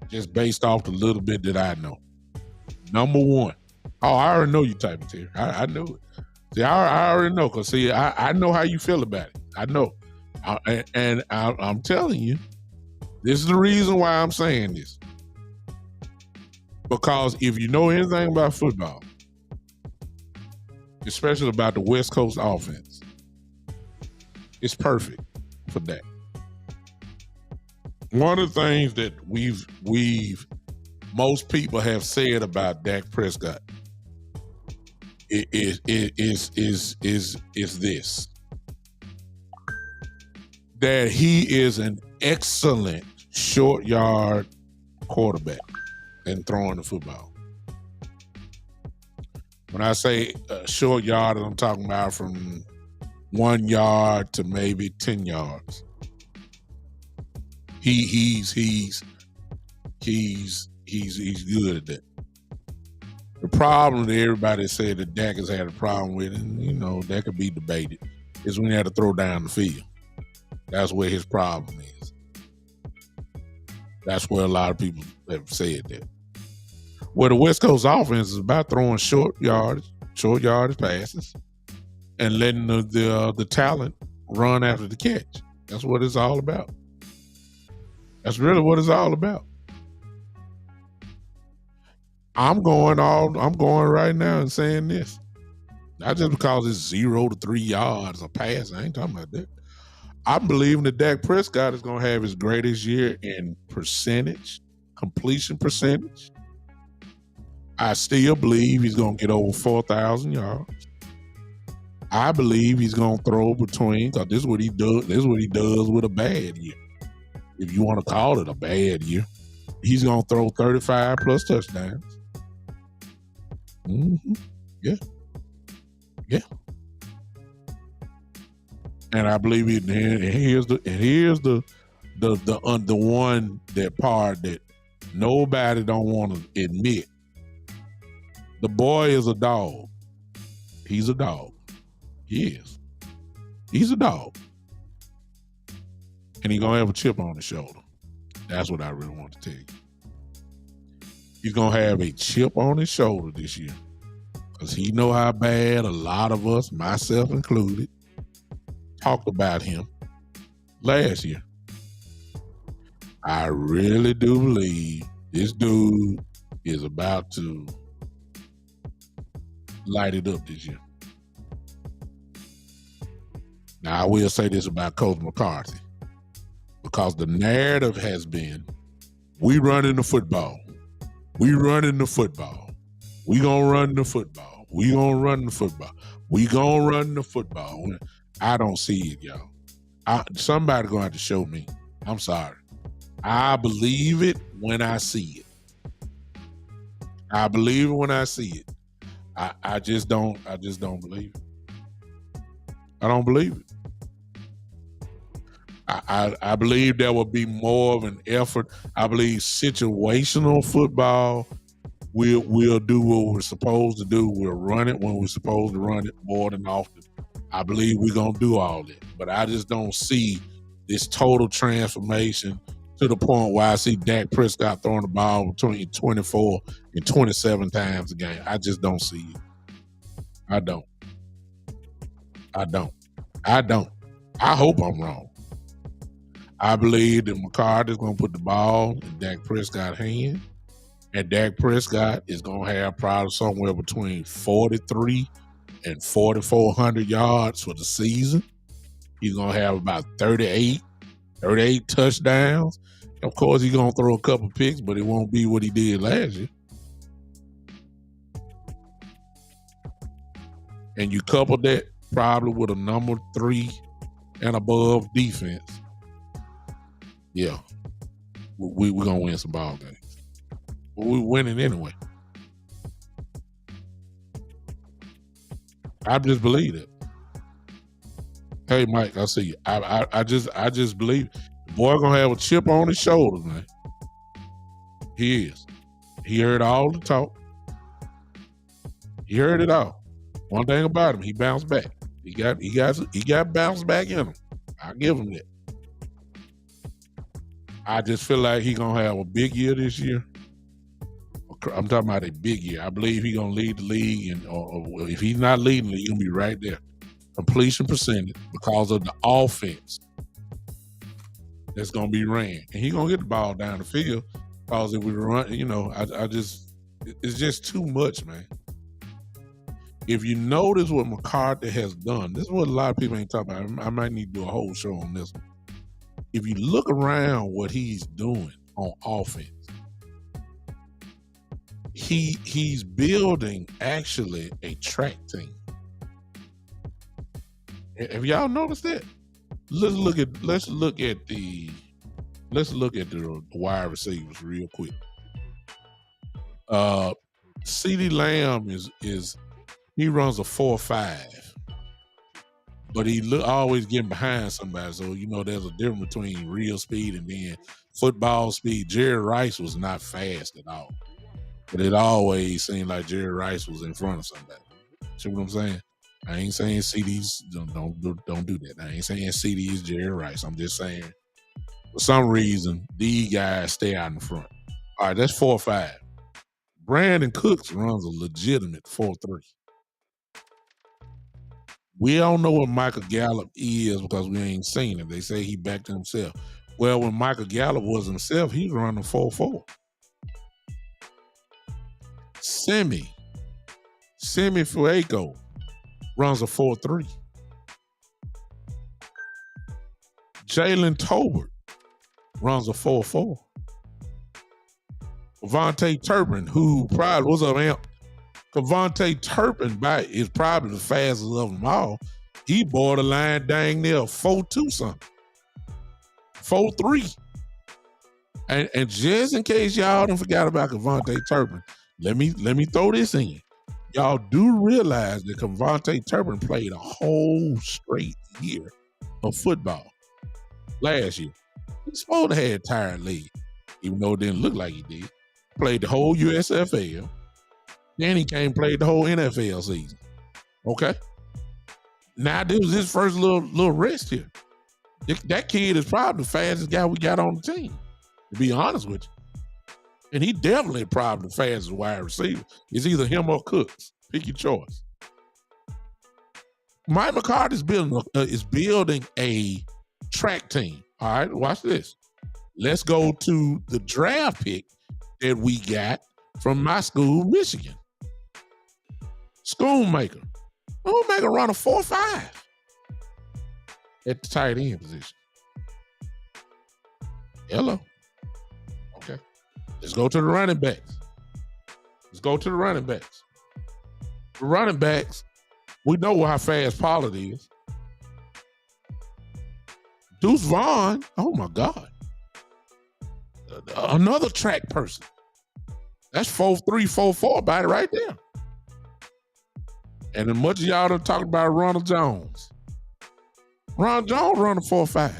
Just based off the little bit that I know. Number one. Oh, I already know you typing, Terry. I know it. See, I already know. Because, see, I know how you feel about it. I know. I'm telling you, this is the reason why I'm saying this. Because if you know anything about football, especially about the West Coast offense, it's perfect for that. One of the things that most people have said about Dak Prescott is this: that he is an excellent short yard quarterback and throwing the football. When I say short yard, I'm talking about from 1 yard to maybe 10 yards. He's good at that. The problem that everybody said that Dak has had a problem with, and you know that could be debated, is when he had to throw down the field. That's where his problem is. That's where a lot of people have said that. Well, the West Coast offense is about throwing short yardage passes and letting the talent run after the catch. That's what it's all about. That's really what it's all about. I'm going right now and saying this. Not just because it's 0 to 3 yards a pass. I ain't talking about that. I'm believing that Dak Prescott is going to have his greatest year in completion percentage. I still believe he's going to get over 4,000 yards. I believe he's going to throw between, because this is what he does. This is what he does with a bad year. If you want to call it a bad year, he's going to throw 35 plus touchdowns. Mm-hmm. Yeah. And I believe it. And here's the one that part that nobody don't want to admit. The boy is a dog. He's a dog. He is. He's a dog. And he's gonna have a chip on his shoulder. That's what I really want to tell you. He's gonna have a chip on his shoulder this year. Because he know how bad a lot of us, myself included, talked about him last year. I really do believe this dude is about to light it up this year. Now, I will say this about Coach McCarthy, because the narrative has been, we running the football. We running the football. We gonna run the football. We gonna run the football. We gonna run the football. I don't see it, y'all. Somebody gonna have to show me. I'm sorry. I believe it when I see it. I believe it when I see it. I just don't believe it. I don't believe it. I believe there will be more of an effort. I believe situational football we'll do what we're supposed to do. We'll run it when we're supposed to run it more than often. I believe we're gonna do all that. But I just don't see this total transformation to the point where I see Dak Prescott throwing the ball between 24 and 27 times a game. I just don't see it. I don't. I hope I'm wrong. I believe that McCarthy's going to put the ball in Dak Prescott's hand, and Dak Prescott is going to have probably somewhere between 43 and 4,400 yards for the season. He's going to have about 38 touchdowns. Of course, he's going to throw a couple picks, but it won't be what he did last year. And you couple that probably with a number 3 and above defense. Yeah, we're going to win some ball games. But we're winning anyway. I just believe it. Hey, Mike, I see you. I just believe it. The boy going to have a chip on his shoulder, man. He is. He heard all the talk. He heard it all. One thing about him, he bounced back. He got bounced back in him. I'll give him that. I just feel like he's gonna have a big year this year. I'm talking about a big year. I believe he's gonna lead the league, and or if he's not leading the league, he's gonna be right there. Completion percentage because of the offense that's gonna be ran, and he's gonna get the ball down the field because if we run, it's just too much, man. If you notice what McCarthy has done, this is what a lot of people ain't talking about. I might need to do a whole show on this one. If you look around what he's doing on offense, he's building actually a track team. Have y'all noticed that? Let's look at the wide receivers real quick. CeeDee Lamb he runs a 4.5. But he always getting behind somebody. So, there's a difference between real speed and then football speed. Jerry Rice was not fast at all. But it always seemed like Jerry Rice was in front of somebody. See what I'm saying? I ain't saying CD's, don't do that. I ain't saying CD is Jerry Rice. I'm just saying, for some reason, these guys stay out in front. All right, that's 4.5. Brandon Cooks runs a legitimate 4.3. We don't know what Michael Gallup is because we ain't seen it. They say he backed himself. Well, when Michael Gallup was himself, he was running 4.4. Semi Fuego runs a 4.3. Jalen Tolbert runs a 4.4. Vontae Turpin, who probably was up, Amp. Vontae Turpin is probably the fastest of them all. He borderline dang near 4.2 something. 4.3. And just in case y'all don't forget about Vontae Turpin, let me throw this in. Y'all do realize that Vontae Turpin played a whole straight year of football last year. He's supposed to have tired leg, even though it didn't look like he did. Played the whole USFL. Then he came and played the whole NFL season. Okay? Now this was his first little rest here. That kid is probably the fastest guy we got on the team, to be honest with you. And he definitely probably the fastest wide receiver. It's either him or Cooks. Pick your choice. Mike McCarthy is building a track team. All right, watch this. Let's go to the draft pick that we got from my school, Michigan. Schoonmaker run a 4.5 at the tight end position. Hello. Okay. Let's go to the running backs. The running backs, we know how fast Pollard is. Deuce Vaughn, oh my God. Another track person. That's 4.3, 4.4 about it right there. And as much as y'all done talked about Ronald Jones running 4.5,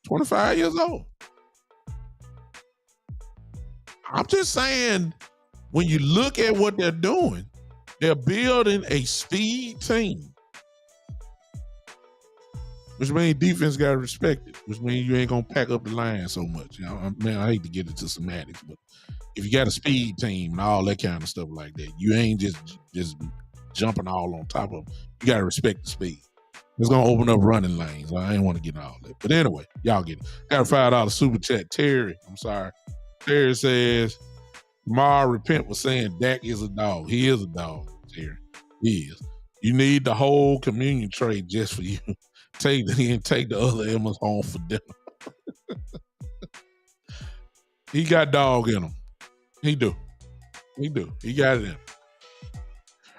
25 years old. I'm just saying, when you look at what they're doing, they're building a speed team, which means defense got to respect it, which means you ain't going to pack up the line so much. You know, man, I hate to get into semantics, but if you got a speed team and all that kind of stuff like that, you ain't just jumping all on top of them. You got to respect the speed. It's going to open up running lanes. I ain't want to get into all that. But anyway, y'all get it. Got a $5 super chat. Terry, I'm sorry. Terry says, Mar repent for saying Dak is a dog. He is a dog, Terry. He is. You need the whole communion tray just for you. Take the other Emmas home for dinner. He got dog in him. He do. He got it in him.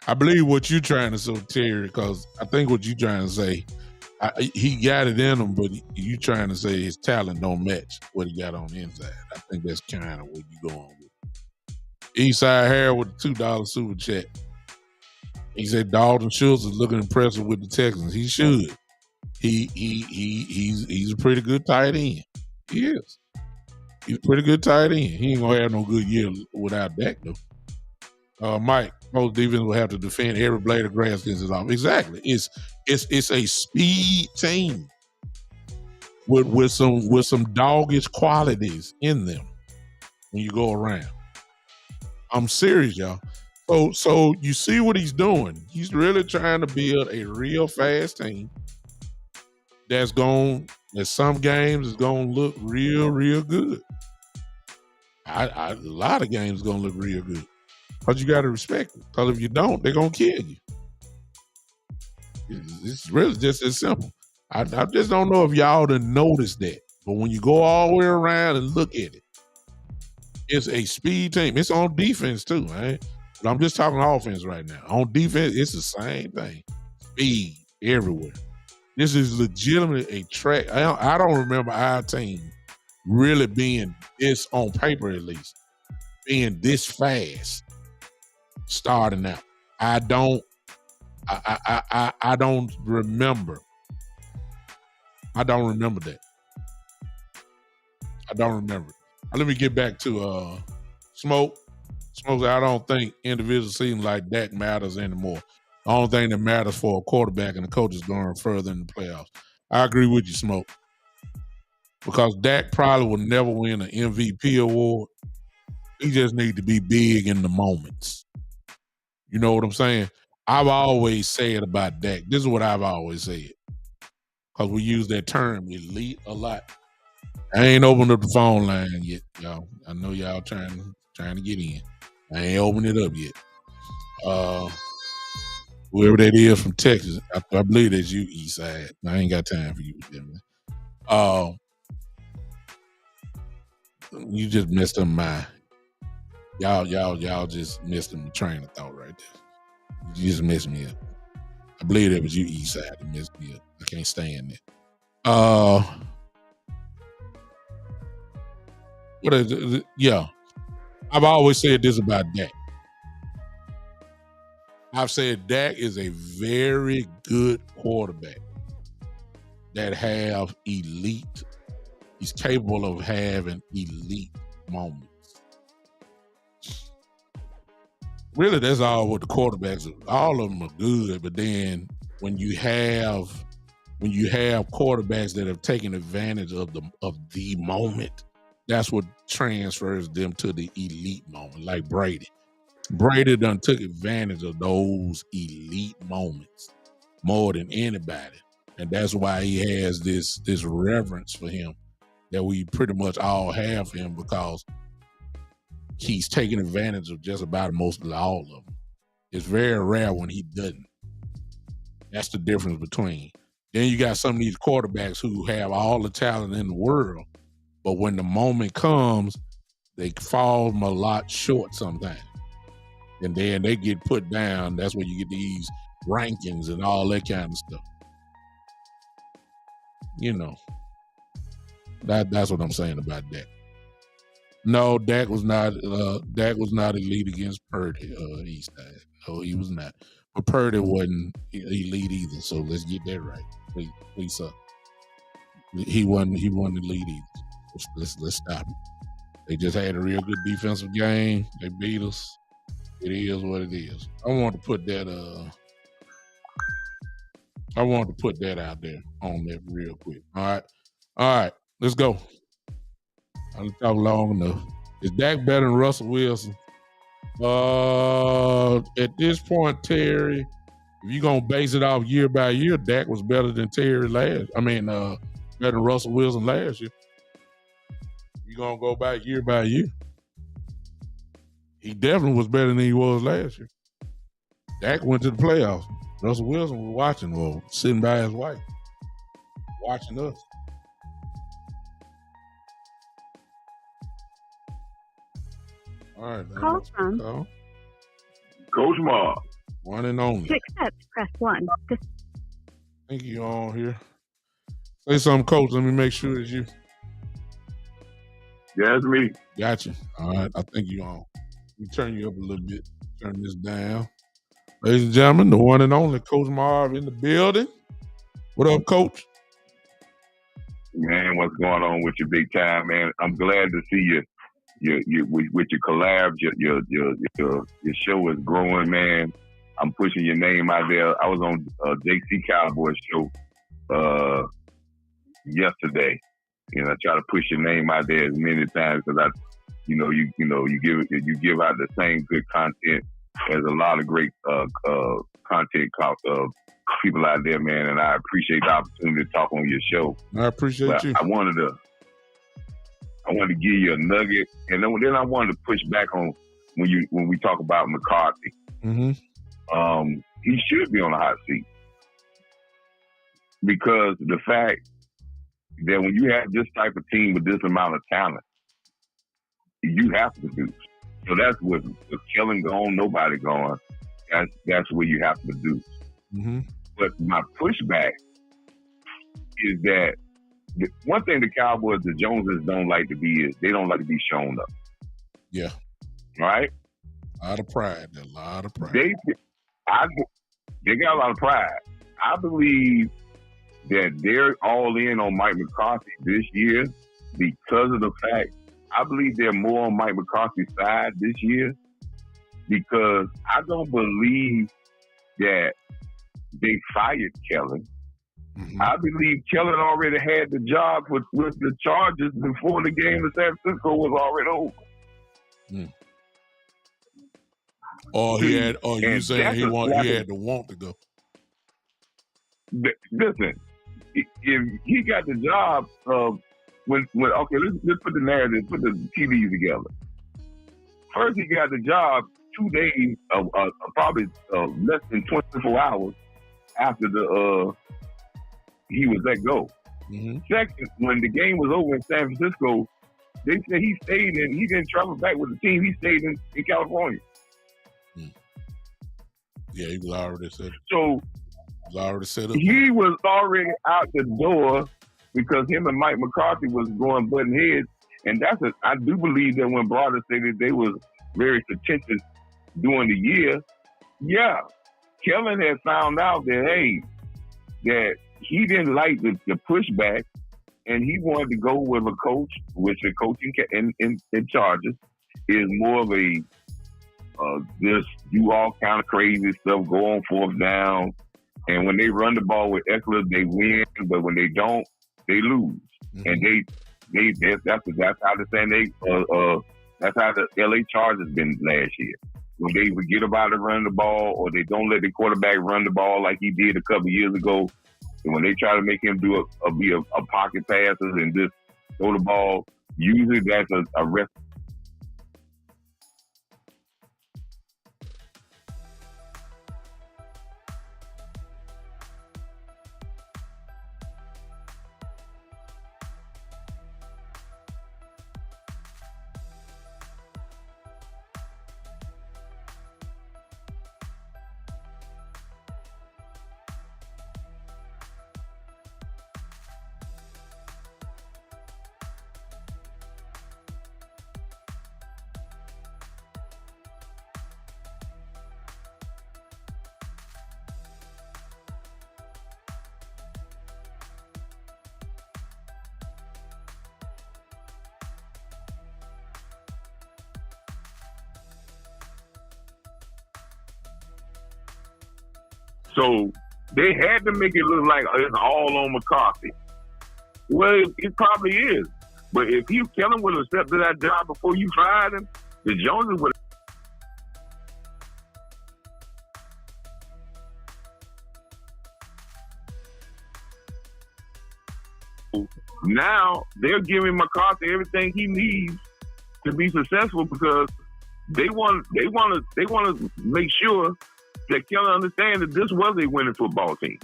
I believe what you're trying to say, Terry, because I think what you're trying to say, he got it in him, but you trying to say his talent don't match what he got on the inside. I think that's kind of what you going with. Eastside Hair with the $2 super chat. He said Dalton Schultz is looking impressive with the Texans. He should. He's a pretty good tight end. He is. He's a pretty good tight end. He ain't gonna have no good year without Dak though. Mike, most defense will have to defend every blade of grass against his off. Exactly. It's a speed team with some doggish qualities in them when you go around. I'm serious, y'all. So you see what he's doing. He's really trying to build a real fast team that's some games is gonna look real good. A lot of games gonna look real good. But you gotta respect it. Because if you don't, they're gonna kill you. It's really just as simple. I just don't know if y'all done noticed that. But when you go all the way around and look at it, it's a speed team. It's on defense too, man. But I'm just talking offense right now. On defense, it's the same thing. Speed everywhere. This is legitimately a track. I don't remember our team really being this, on paper at least, being this fast starting out. I don't remember. I don't remember that. I don't remember it. Let me get back to Smoke. Smoke, I don't think individual season like that matters anymore. The only thing that matters for a quarterback and the coach is going further in the playoffs. I agree with you, Smoke. Because Dak probably will never win an MVP award. He just needs to be big in the moments. You know what I'm saying? I've always said about Dak, this is what I've always said. Because we use that term, elite, a lot. I ain't opened up the phone line yet, y'all. I know y'all trying to get in. I ain't opened it up yet. Whoever that is from Texas, I believe that's you, Eastside. I ain't got time for you with them, man. You just messed up my. Y'all just messed up my train of thought right there. You just messed me up. I believe that was you, Eastside, that messed me up. I can't stand that. What is it? Yeah. I've always said this about Dak. I've said Dak is a very good quarterback that have elite. He's capable of having elite moments. Really, that's all what the quarterbacks are. All of them are good, but then when you have quarterbacks that have taken advantage of the moment, that's what transfers them to the elite moment, like Brady. Brady done took advantage of those elite moments more than anybody. And that's why he has this reverence for him that we pretty much all have for him, because he's taking advantage of just about most of all of them. It's very rare when he doesn't. That's the difference between. Then you got some of these quarterbacks who have all the talent in the world, but when the moment comes, they fall a lot short sometimes. And then they get put down. That's where you get these rankings and all that kind of stuff. You know, that's what I'm saying about Dak. No, Dak was not elite against Purdy, Eastside. No, he was not. But Purdy wasn't elite either. So let's get that right, please, sir. He wasn't elite either. Let's stop it. They just had a real good defensive game. They beat us. It is what it is. I want to put that out there on that real quick. All right. Let's go. I'll talk long enough. Is Dak better than Russell Wilson? At this point, Terry, if you're gonna base it off year by year, Dak was better than better than Russell Wilson last year. You're gonna go back year by year. He definitely was better than he was last year. Dak went to the playoffs. Russell Wilson was watching, or sitting by his wife, watching us. All right. Call from Coach Mark. One and only. To accept, press 1. Thank you on here. Say something, Coach. Let me make sure it's you. Yeah, it's me. Gotcha. All right. I think you on. Let me turn you up a little bit. Turn this down. Ladies and gentlemen, the one and only Coach Marv in the building. What up, Coach? Man, what's going on with you, big time, man? I'm glad to see you. With your collabs, your show is growing, man. I'm pushing your name out there. I was on JC Cowboy show yesterday. I try to push your name out there as many times because you give out the same good content as a lot of great content people out there, man. And I appreciate the opportunity to talk on your show. I appreciate you. I wanted to give you a nugget, and then I wanted to push back on when we talk about McCarthy. Mm-hmm. He should be on the hot seat because the fact that when you have this type of team with this amount of talent, you have to produce. So that's with Kellen gone, nobody gone. That's where you have to produce. Mm-hmm. But my pushback is that one thing the Cowboys, the Joneses don't like to be is they don't like to be shown up. Yeah. Right? A lot of pride. They got a lot of pride. I believe that they're all in on Mike McCarthy this year because of the fact I believe they're more on Mike McCarthy's side this year because I don't believe that they fired Kellen. Mm-hmm. I believe Kellen already had the job with the Chargers before the game in San Francisco was already over. Mm. You saying he had to want to go? Listen, if he got the job when let's put the narrative, put the TVs together. First, he got the job 2 days, probably less than 24 hours after he was let go. Mm-hmm. Second, when the game was over in San Francisco, they said he didn't travel back with the team. He stayed in California. Mm. Yeah, he was already set up. So he was already out the door because him and Mike McCarthy was going button heads. And I do believe that when Broder said that they was very contentious during the year, yeah, Kellen had found out that he didn't like the pushback, and he wanted to go with a coach, which the coaching in Chargers is more of a just do all kind of crazy stuff, go on fourth down, and when they run the ball with Eckler, they win, but when they don't, they lose. Mm-hmm. And that's how that's how the LA Chargers been last year. When they forget about it running the ball, or they don't let the quarterback run the ball like he did a couple years ago, and when they try to make him do a pocket passes and just throw the ball, usually that's a rest. So they had to make it look like it's all on McCarthy. Well, it probably is. But if Kellen would have accepted that job before you fired him, the Joneses would have. Now they're giving McCarthy everything he needs to be successful because they want to make sure that Kellen understands that this was a winning football team.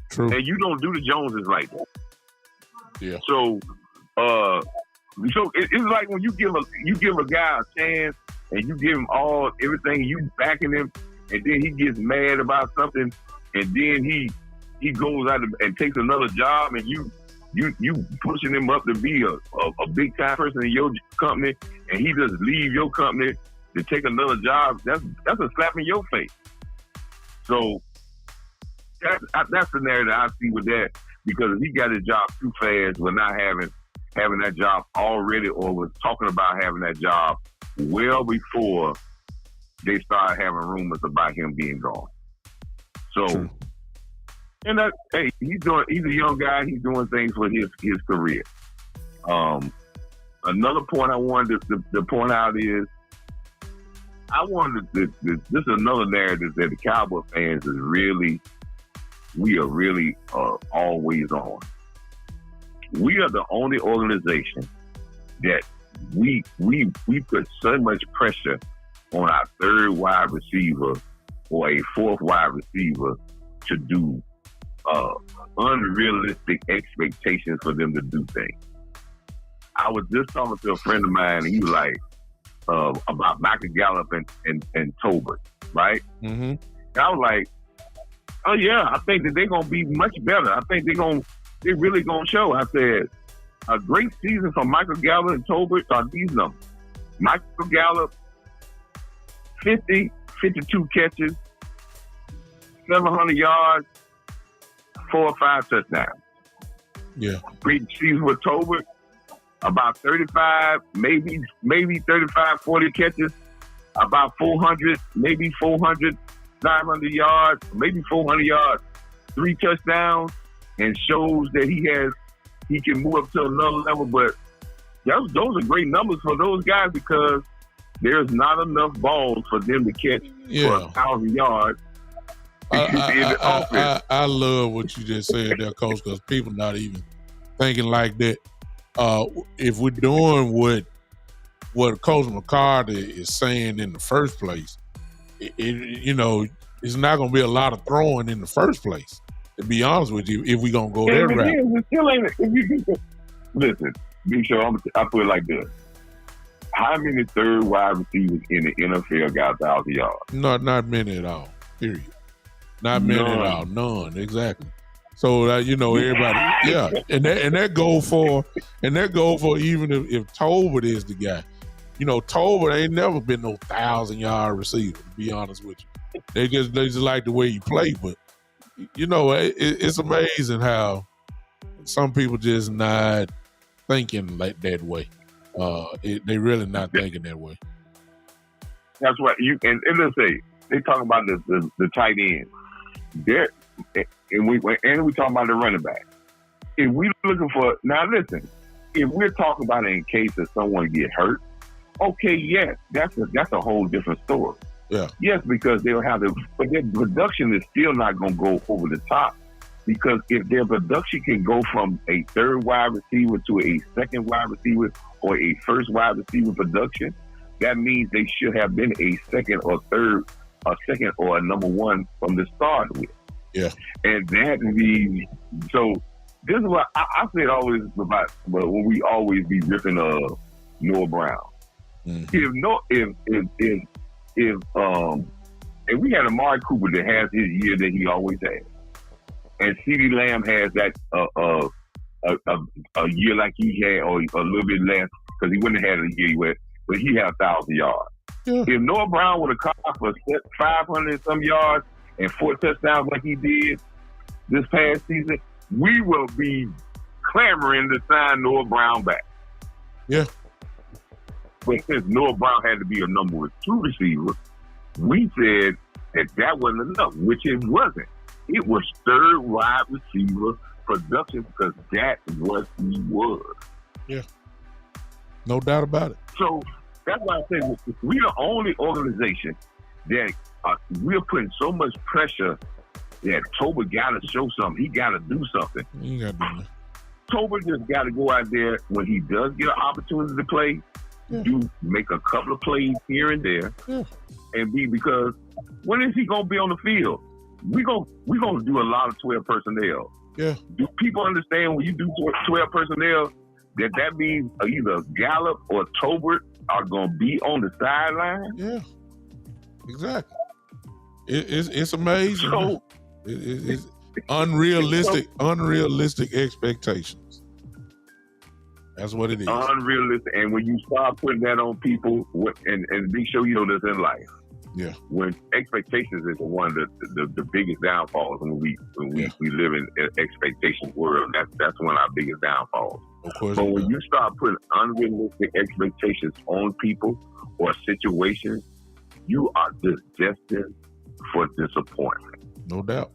True. And you don't do the Joneses like that. Yeah. So it's like when you give a guy a chance and you give him everything, you backing him, and then he gets mad about something, and then he goes out and takes another job, and you pushing him up to be a big time person in your company, and he just leave your company to take another job. That's a slap in your face. So that's the narrative I see with that, because he got his job too fast with not having that job already, or was talking about having that job well before they started having rumors about him being gone. So, True. and he's a young guy. He's doing things for his career. Another point I wanted to point out is, this is another narrative that the Cowboy fans we are really always on. We are the only organization that we put so much pressure on our third wide receiver or a fourth wide receiver to do unrealistic expectations for them to do things. I was just talking to a friend of mine, and he was like, about Michael Gallup and Tolbert, right? Mm-hmm. And I was like, oh yeah, I think that they're gonna be much better. I think they're really gonna show. I said, a great season for Michael Gallup and Tolbert are these numbers. Michael Gallup, 52 catches, 700 yards, 4 or 5 touchdowns. Yeah. Great season with Tolbert, about 35, maybe 35, 40 catches, about 400, maybe 400, 500 yards, maybe 400 yards, 3 touchdowns, and shows that he can move up to another level. But those are great numbers for those guys, because there's not enough balls for them to catch for 1,000 yards. I love what you just said there, Coach, because people not even thinking like that. If we're doing what Coach McCarthy is saying in the first place, it's not going to be a lot of throwing in the first place, to be honest with you, if we're going to go that route. Listen, Big Show, I put it like this. How many third wide receivers in the NFL got 1,000 yards? Not many at all, period. Not many at all. None, exactly. So everybody, yeah, and that go for even if Tolbert is the guy. Tolbert ain't never been no 1,000-yard receiver, to be honest with you. They just like the way you play, but it's amazing how some people just not thinking like that way. They really not thinking that way. That's what and let's say they talking about the tight end. And we talking about the running back. If we looking for, now listen, if we're talking about it in case that someone get hurt, okay, yes, that's a whole different story. Yeah. Yes, because they'll have but their production is still not going to go over the top, because if their production can go from a third wide receiver to a second wide receiver or a first wide receiver production, that means they should have been a second or a number one from the start with. Yeah. And that means, so this is what I said always about, but when we always be ripping Noah Brown. Mm-hmm. If we had Amari Cooper that has his year that he always has, and CeeDee Lamb has that a year like he had, or a little bit less, because he wouldn't have had a year but he had 1,000 yards. Yeah. If Noah Brown would have caught for 500 some yards and 4 touchdowns like he did this past season, we will be clamoring to sign Noah Brown back. Yeah. But since Noah Brown had to be a number 2 receiver, we said that wasn't enough, which it wasn't. It was third wide receiver production because that's what he was. Yeah. No doubt about it. So that's why I say we're the only organization that we're putting so much pressure that Tober got to show something. He got to do something. You got to do that. Tober just got to go out there when he does get an opportunity to play, make a couple of plays here and there, and because when is he gonna be on the field? We're gonna do a lot of 12 personnel. Yeah. Do people understand when you do 12 personnel that means either Gallup or Tobert are gonna be on the sideline? Yeah. Exactly. It's amazing. So, it's unrealistic expectations. That's what it is. Unrealistic. And when you start putting that on people, and be sure you know this in life. Yeah. When expectations is one of the biggest downfalls when we live in an expectation world, that's one of our biggest downfalls. Of course. But when you start putting unrealistic expectations on people or situations, you are just destined for disappointment. No doubt.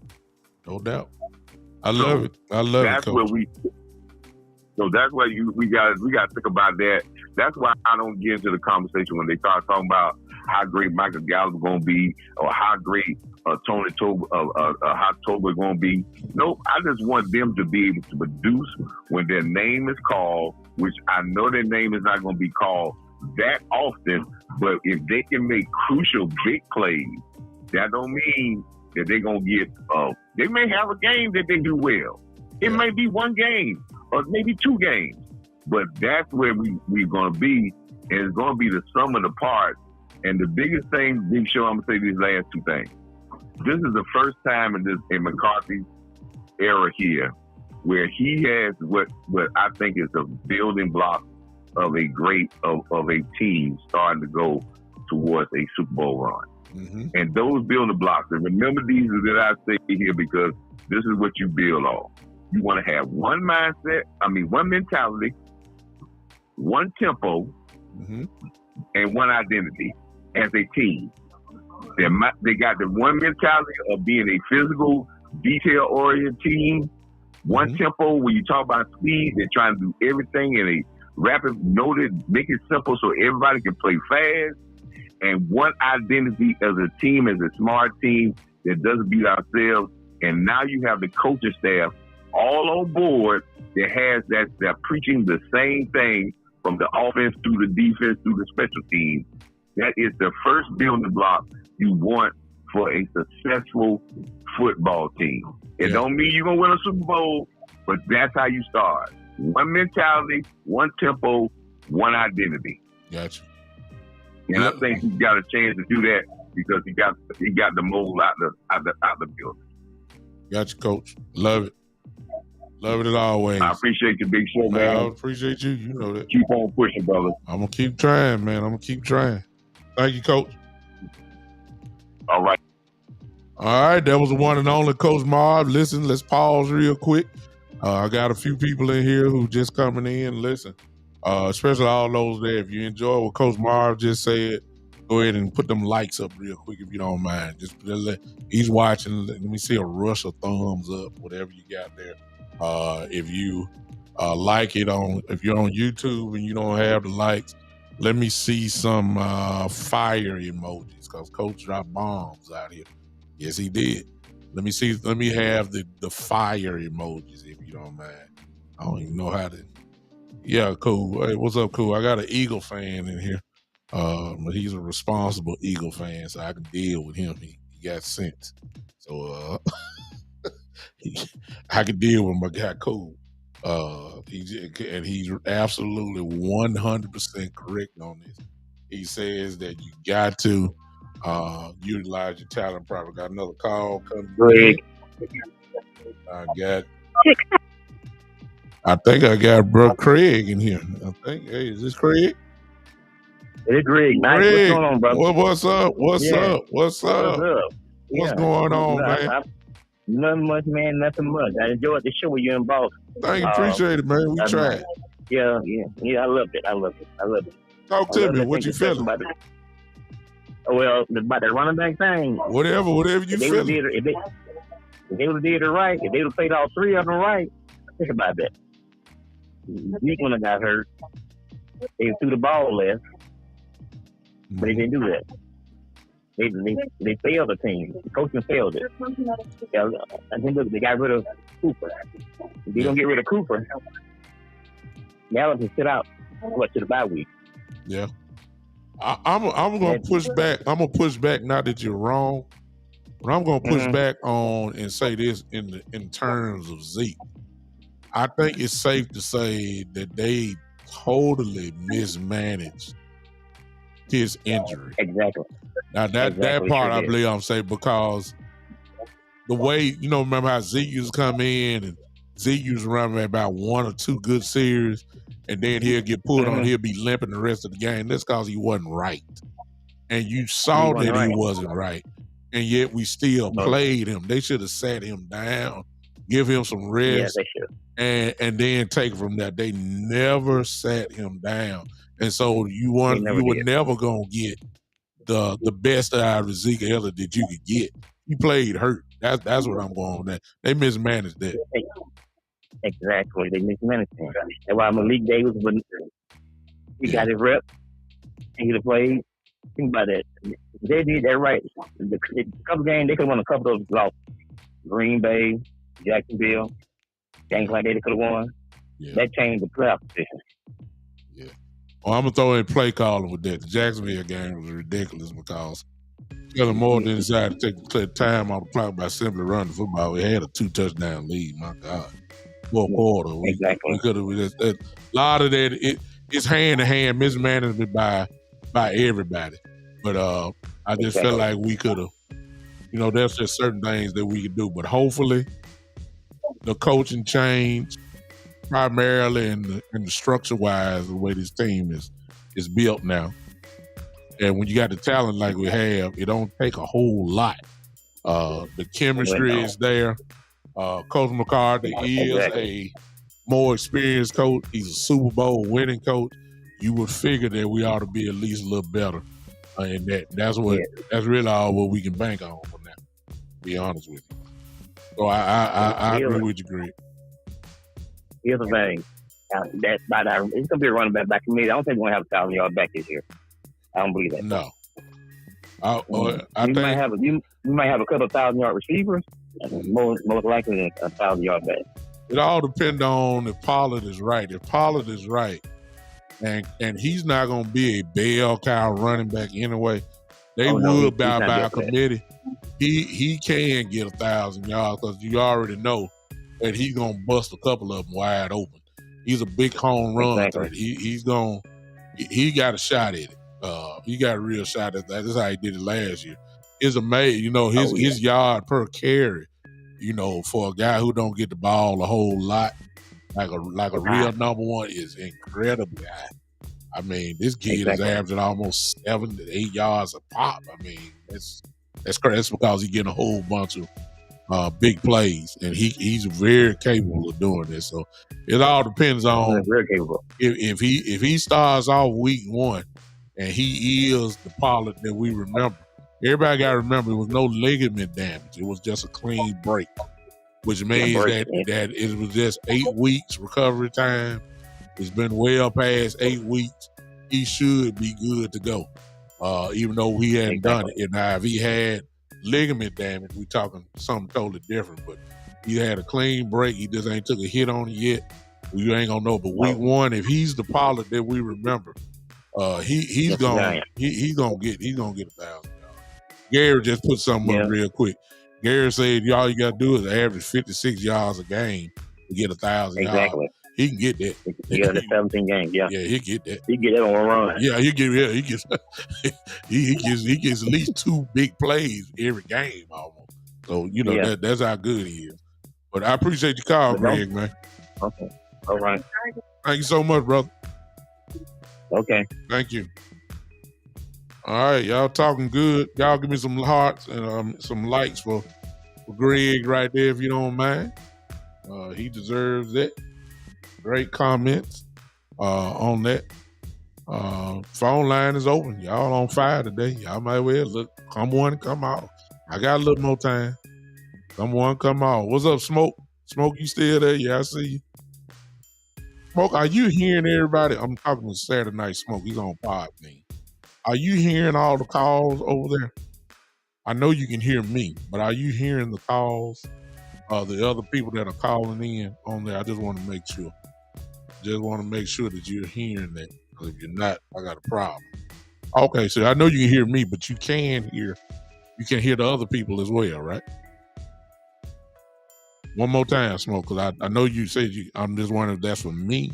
I love it. That's Coach. That's why we got to think about that. That's why I don't get into the conversation when they start talking about how great Michael Gallup is going to be or how great Tony Tober, how Tober is going to be. No, I just want them to be able to produce when their name is called, which I know their name is not going to be called that often, but if they can make crucial big plays, that don't mean that they're going to get, they may have a game that they do well. It may be one game or maybe two games, but that's where we're going to be, and it's going to be the sum of the parts. And the biggest thing, Big Show, I'm going to say these last two things. This is the first time in McCarthy's era here where he has what I think is a building block of a team starting to go towards a Super Bowl run. Mm-hmm. And those building blocks, and remember these that I say here because this is what you build on. You want to have one mindset, one mentality, one tempo, and one identity as a team. They got the one mentality of being a physical, detail-oriented team. One tempo, when you talk about speed, they're trying to do everything in a rapid, noted, make it simple so everybody can play fast. And one identity as a team, as a smart team that doesn't beat ourselves. And now you have the coaching staff all on board that has they're preaching the same thing from the offense through the defense through the special teams. That is the first building block you want for a successful football team. It don't mean you're going to win a Super Bowl, but that's how you start. One mentality, one tempo, one identity. Gotcha. And I think he's got a chance to do that because he got the mold out the building. Gotcha, Coach. Love it. Love it as always. I appreciate the Big Show, man. I appreciate you. You know that. Keep on pushing, brother. I'm going to keep trying, man. I'm going to keep trying. Thank you, Coach. All right. All right. That was the one and only Coach Marv. Listen, let's pause real quick. I got a few people in here who just coming in. Listen, especially all those there. If you enjoy what Coach Marv just said, go ahead and put them likes up real quick if you don't mind. Just he's watching. Let me see a rush of thumbs up, whatever you got there. If you like it if you're on YouTube and you don't have the likes, let me see some fire emojis because Coach dropped bombs out here. Yes, he did. Let me have the fire emojis if you don't mind. I don't even know how to. Yeah, cool. Hey, what's up, cool? I got an Eagle fan in here. But he's a responsible Eagle fan, so I can deal with him. He got sense. So I can deal with my guy, cool. He's absolutely 100% correct on this. He says that you got to utilize your talent properly. Got another call coming. Greg. I think I got bro Craig in here. Hey, is this Craig? It is Greg. Nice. What's going on, brother? What's up? What's up? What's going on, man? Nothing much, man. Nothing much. I enjoyed the show with you and Boss. Thank you. Appreciate it, man. We tried. Yeah. I loved it. Talk to me. What you feeling? Well, about that running back thing. Whatever you feel. If they would have did it right, if they would have played all three of them right, think about that. Zeke when I got hurt, they threw the ball less, but they didn't do that. They failed the team. The coaching failed it. I think they got rid of Cooper. If they don't get rid of Cooper, Dallas will sit out to the bye week. Yeah. I'm gonna push back. I'm gonna push back. Not that you're wrong, but I'm gonna push back on and say this in terms of Zeke. I think it's safe to say that they totally mismanaged his injury. Exactly. Now that part I believe I'm saying, because the way, remember how Zeke used to come in and Zeke used to run about one or two good series and then he'll get pulled on, he'll be limping the rest of the game. That's because he wasn't right. And you saw that he wasn't right. And yet we still played him. They should have sat him down, give him some rest, and then take it from that. They never sat him down. And so you were never gonna get the best out of Zeke Elliott that you could get. He played hurt. That's what I'm going on that. They mismanaged that. Exactly. They mismanaged him. That's why Malik Davis, when he got his rep, and he'd have played. Think about that. They did that right. The couple games, they could have won a couple of those losses. Green Bay, Jacksonville, games like that they could have won. Yeah. That changed the playoff position. Yeah. Well, I'm going to throw in play calling with that. The Jacksonville game was ridiculous because Kellen Moore didn't decide to take the time off the clock by simply running the football. We had a 2-touchdown lead. My God. Fourth quarter. Exactly. We could have. A lot of that, it's hand-to-hand mismanagement by everybody. But I just felt like we could have, there's just certain things that we could do. But hopefully the coaching change primarily in the structure-wise, the way this team is built now. And when you got the talent like we have, it don't take a whole lot. The chemistry is there. Coach McCarthy is a more experienced coach. He's a Super Bowl winning coach. You would figure that we ought to be at least a little better. And that's really all what we can bank on for now, to be honest with you. So I agree with you, Greg. Here's the thing. It's going to be a running back for me. I don't think we're going to have a 1,000-yard back this year. I don't believe that. No. We might have a couple of 1,000-yard receivers, and most likely a 1,000-yard back. It all depends on if Pollard is right. If Pollard is right, and he's not going to be a bell cow running back anyway, they would bow by a committee. He can get 1,000 yards because you already know that he's going to bust a couple of them wide open. He's a big home run threat. He got a shot at it. He got a real shot at that. That's how he did it last year. It's amazing. His yard per carry, for a guy who don't get the ball a whole lot, like a real number one, is incredibly high. I mean, this kid is averaging almost 7 to 8 yards a pop. I mean, that's crazy. That's because he's getting a whole bunch of big plays, and he's very capable of doing this. So it all depends on if he starts off week one and he is the Pollard that we remember. Everybody got to remember it was no ligament damage. It was just a clean break, which means that it was just 8 weeks recovery time. It's been well past 8 weeks. He should be good to go, even though he hadn't done it. And now if he had ligament damage, we talking something totally different. But he had a clean break. He just ain't took a hit on it yet. You ain't gonna know. But week one, if he's the Pollard that we remember, he's gonna get 1,000 yards. Gary just put something up real quick. Gary said all you gotta do is average 56 yards a game to get 1,000 yards. He can get that. Yeah, the 17 games. Yeah, he get that. He get that on one run. Yeah, he gets he gets at least 2 big plays every game almost. So that's how good he is. But I appreciate your call, Greg, man. Okay. All right. Thank you so much, brother. Okay. Thank you. All right, y'all talking good. Y'all give me some hearts and some likes for Greg right there, if you don't mind. He deserves it. Great comments on that. Phone line is open. Y'all on fire today. Y'all might well look. Come on, come out. I got a little more time. Come on, come on. What's up, Smoke? Smoke, you still there? Yeah, I see you. Smoke, are you hearing everybody? I'm talking to Saturday Night Smoke. He's on pod me. Are you hearing all the calls over there? I know you can hear me, but are you hearing the calls? The other people that are calling in on there? I just want to make sure. Just want to make sure that you're hearing that. Because if you're not, I got a problem. Okay, so I know you can hear me, but you can hear the other people as well, right? One more time, Smoke, because I know you said I'm just wondering if that's for me,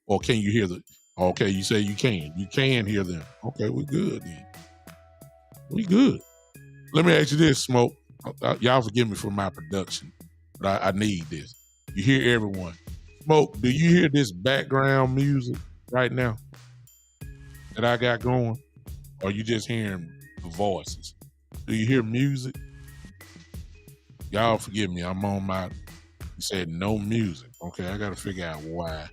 or can you hear the? Okay, you say you can. You can hear them. Okay, we good then. We good. Let me ask you this, Smoke. Y'all forgive me for my production, but I need this. You hear everyone. Smoke, do you hear this background music right now that I got going? Or are you just hearing the voices? Do you hear music? Y'all forgive me. I'm on my, you said no music. Okay, I got to figure out why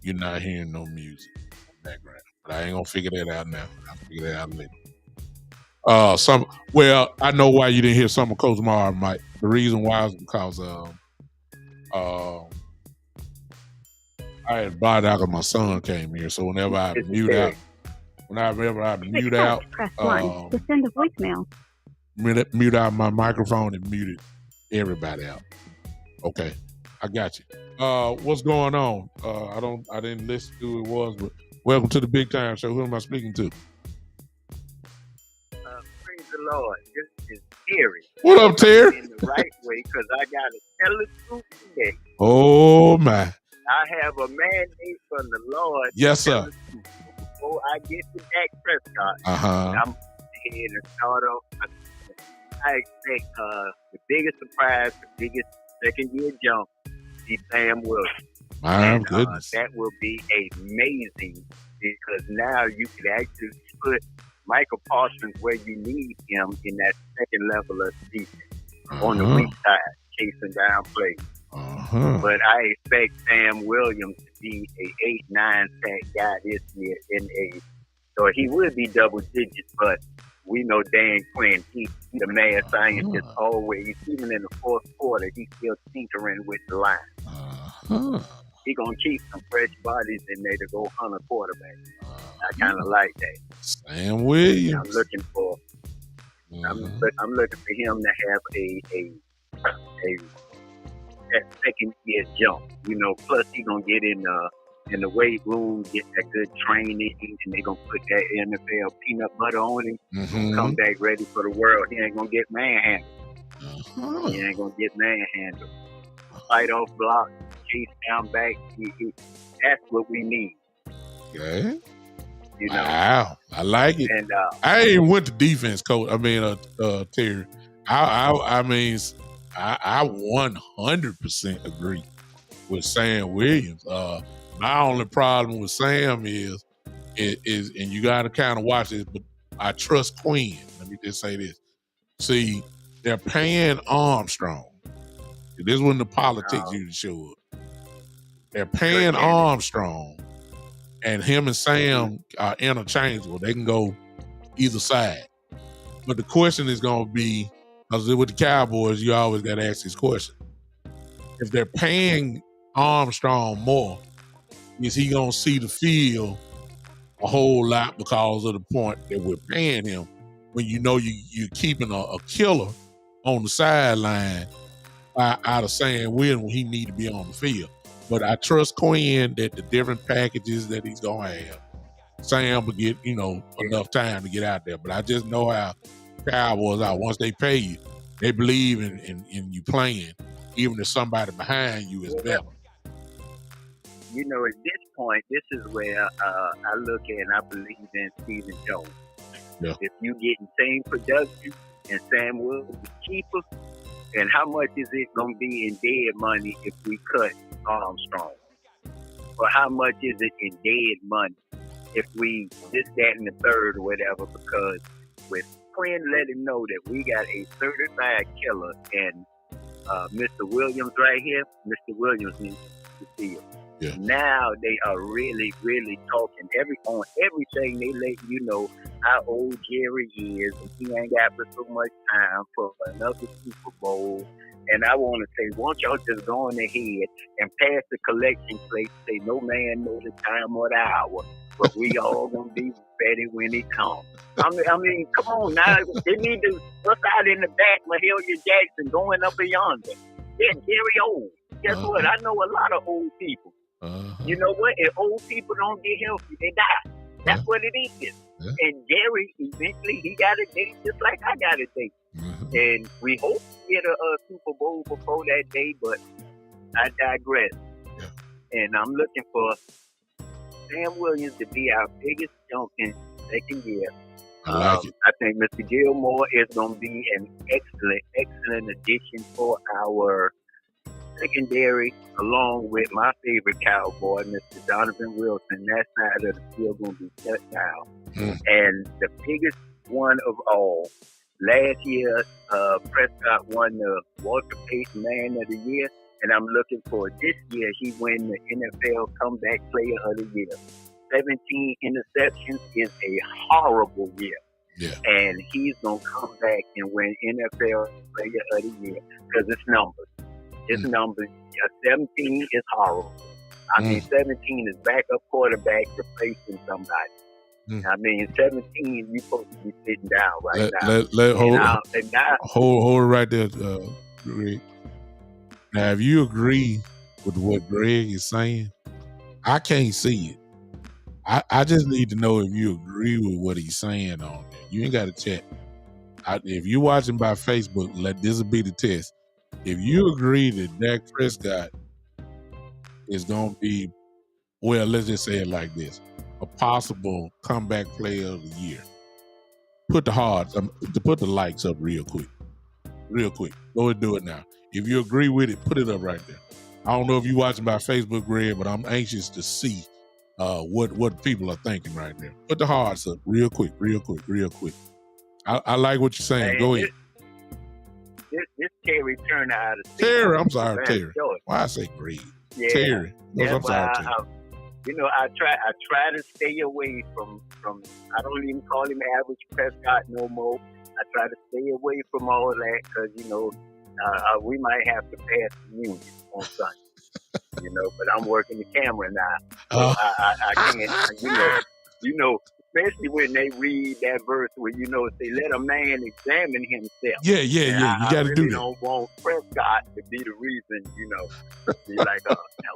you're not hearing no music in the background. But I ain't going to figure that out now. I'll figure that out later. I know why you didn't hear some of Coach Marv, Mike. The reason why is because I had bought out because my son came here. So whenever I mute out, press 1 to send a voicemail. Mute out my microphone and muted everybody out. Okay, I got you. What's going on? I didn't listen to who it was, but welcome to the Big Time Show. Who am I speaking to? Praise the Lord. This is Terry. What up, Terry? In the right way, because I got to tell the truth today. Oh my! I have a mandate from the Lord. Yes, sir. Before I get to Dak Prescott, I'm going to head and start off. I expect the biggest surprise, the biggest second-year jump, be Sam Wilson. My goodness. That will be amazing because now you can actually put Michael Parsons where you need him in that second level of defense on the weak side, chasing down plays. But I expect Sam Williams to be a 8-9 sack guy this year so he would be double digits, but we know Dan Quinn, he's the mad scientist always, even in the fourth quarter, he's still tinkering with the line. He's going to keep some fresh bodies in there to go hunt a quarterback. I kind of like that. Sam Williams. I'm looking for him to have that second year jump. Plus he's going to get in the weight room, get that good training, and they're going to put that NFL peanut butter on him, come back ready for the world. He ain't going to get manhandled. He ain't going to get manhandled. Fight off block, chase down back. That's what we need. Okay. Wow, I like it. And I ain't went to defense, coach. I mean, Terry. I mean, I 100% agree with Sam Williams. My only problem with Sam is, and you got to kind of watch this, but I trust Quinn. Let me just say this. See, they're paying Armstrong. This wasn't the politics you show up. They're paying Armstrong, and him and Sam are interchangeable. They can go either side. But the question is going to be, because with the Cowboys, you always got to ask this question. If they're paying Armstrong more, is he going to see the field a whole lot because of the point that we're paying him when you're keeping a killer on the sideline out of Sam Williams when he need to be on the field? But I trust Quinn that the different packages that he's going to have, Sam will get, enough time to get out there. But I just know how Cowboys are. Once they pay you, they believe in you playing, even if somebody behind you is better. At this point, this is where I look at and I believe in Stephen Jones. Yeah. If you getting same production and Sam Williams is cheaper, and how much is it going to be in dead money if we cut Armstrong? Or how much is it in dead money if we this, that, and the third or whatever? Because with Quinn let him know that we got a certified killer, and Mr. Williams right here, Mr. Williams needs to see him. Yeah. Now they are really, really talking on everything. They let you know how old Jerry is, and he ain't got but so much time for another Super Bowl. And I want to say, won't y'all just go on ahead and pass the collection plate? Say, no man knows the time or the hour, but we all gonna be ready when it comes. I mean, come on now. They need to look out in the back, Mahalia Jackson going up yonder. Yeah, Jerry old. Guess what? I know a lot of old people. You know what? If old people don't get healthy, they die. That's what it is. Yeah. And Jerry, eventually, he got a date just like I got a date. And we hope to get a Super Bowl before that day, but I digress. Yeah. And I'm looking for Sam Williams to be our biggest jump in second year. I like it. I think Mr. Gilmore is going to be an excellent addition for our secondary, along with my favorite Cowboy, Mr. Donovan Wilson. That side of the field going to be shut down. And the biggest one of all, last year, Prescott won the Walter Payton Man of the Year, and I'm looking for this year he win the NFL Comeback Player of the Year. 17 interceptions is a horrible year. Yeah. And he's going to come back and win NFL Player of the Year because it's numbers. His numbers, 17 is horrible. I mean, 17 is backup quarterback replacing somebody. I mean, 17, you're supposed to be sitting down now. Hold it right there, Greg. Now, if you agree with what Greg is saying, I can't see it. I just need to know if you agree with what he's saying on there. You ain't got to check. If you're watching by Facebook, this will be the test. If you agree that Dak Prescott is going to be, well, let's just say it like this, a possible comeback player of the year, put the likes up real quick. Go and do it now. If you agree with it, put it up right there. I don't know if you're watching by Facebook, Greg, but I'm anxious to see what people are thinking right now. Put the hearts up real quick. I like what you're saying. Go ahead. This Terry Turner out of Terry, I'm sorry, Terry. Why I say Greg? Yeah, Terry. No, I'm sorry, Terry. I try to stay away from. I don't even call him average Prescott no more. I try to stay away from all that because we might have to pass the union on Sunday. But I'm working the camera now, so I can't. Especially when they read that verse where say, "Let a man examine himself." Yeah. You got to do that. I don't want Prescott to be the reason. Be like, "Oh, no,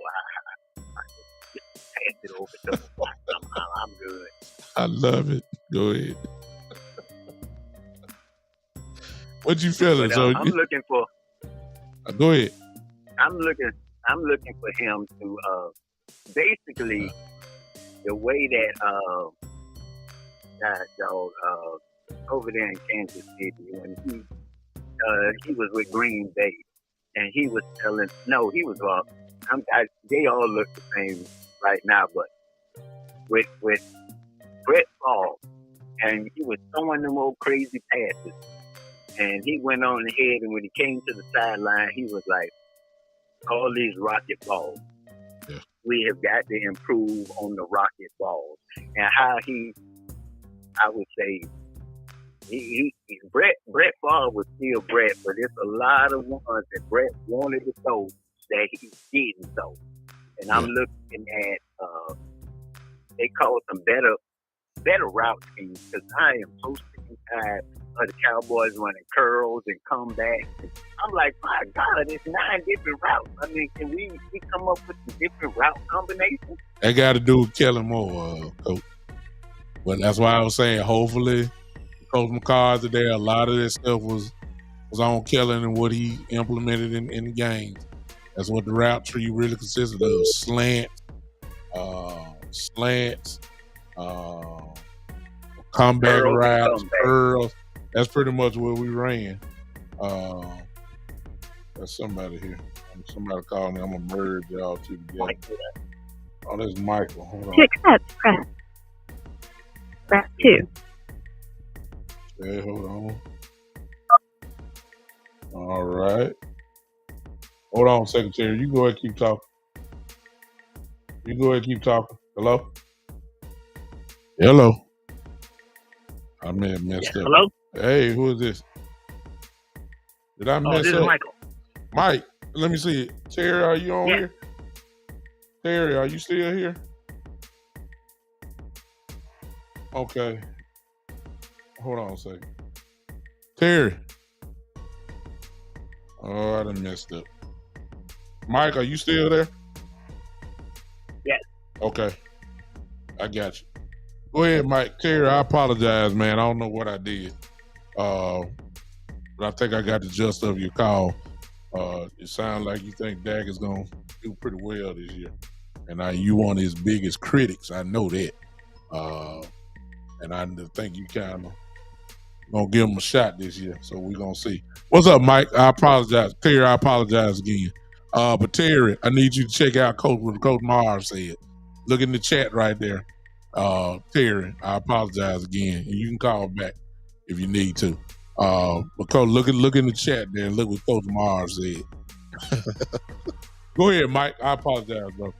I just pass it over to him. I'm good." I love it. Go ahead. What you feeling? I'm looking for. Go ahead. I'm looking for him to basically the way that over there in Kansas City when he was with Green Bay and he was telling they all look the same right now, but with Brett Favre, and he was throwing them old crazy passes, and he went on ahead, and when he came to the sideline, he was like, all these rocket balls. Yeah. We have got to improve on the rocket balls. And how I would say, Brett Favre was still Brett, but there's a lot of ones that Brett wanted to throw that he didn't throw. And I'm looking at, they call some better route schemes, because I am so sick and tired of the Cowboys running curls and comebacks. I'm like, my God, it's 9 different routes. I mean, can we come up with some different route combinations? That got to do with Kellen Moore, Coach. But that's why I was saying, hopefully, Coach McCarthy today, a lot of this stuff was on Kellen and what he implemented in the games. That's what the route tree really consisted of: slants, comeback routes, curls. That's pretty much what we ran. There's somebody here. Somebody called me. I'm going to merge y'all two together. Oh, there's Michael. Hold on. To accept, press 2. Okay, hold on. All right. Hold on, Secretary. You go ahead and keep talking. You go ahead and keep talking. Hello? Hello? I may have messed up. Hello? Hey, who is this? Did I mess this up? is Michael. Mike, let me see. Terry, are you on here? Terry, are you still here? Okay. Hold on a second. Terry. Oh, I done messed up. Mike, are you still there? Yes. Okay. I got you. Go ahead, Mike. Terry, I apologize, man. I don't know what I did. But I think I got the gist of your call. It sounds like you think Dak is going to do pretty well this year. And you one of his biggest critics. I know that. And I think you kind of going to give him a shot this year. So we're going to see. What's up, Mike? I apologize. Terry, I apologize again. But Terry, I need you to check out what Coach Mars said. Look in the chat right there. Terry, I apologize again. You can call back if you need to. But Coach, look in the chat there and look what Coach Mars said. Go ahead, Mike. I apologize, bro.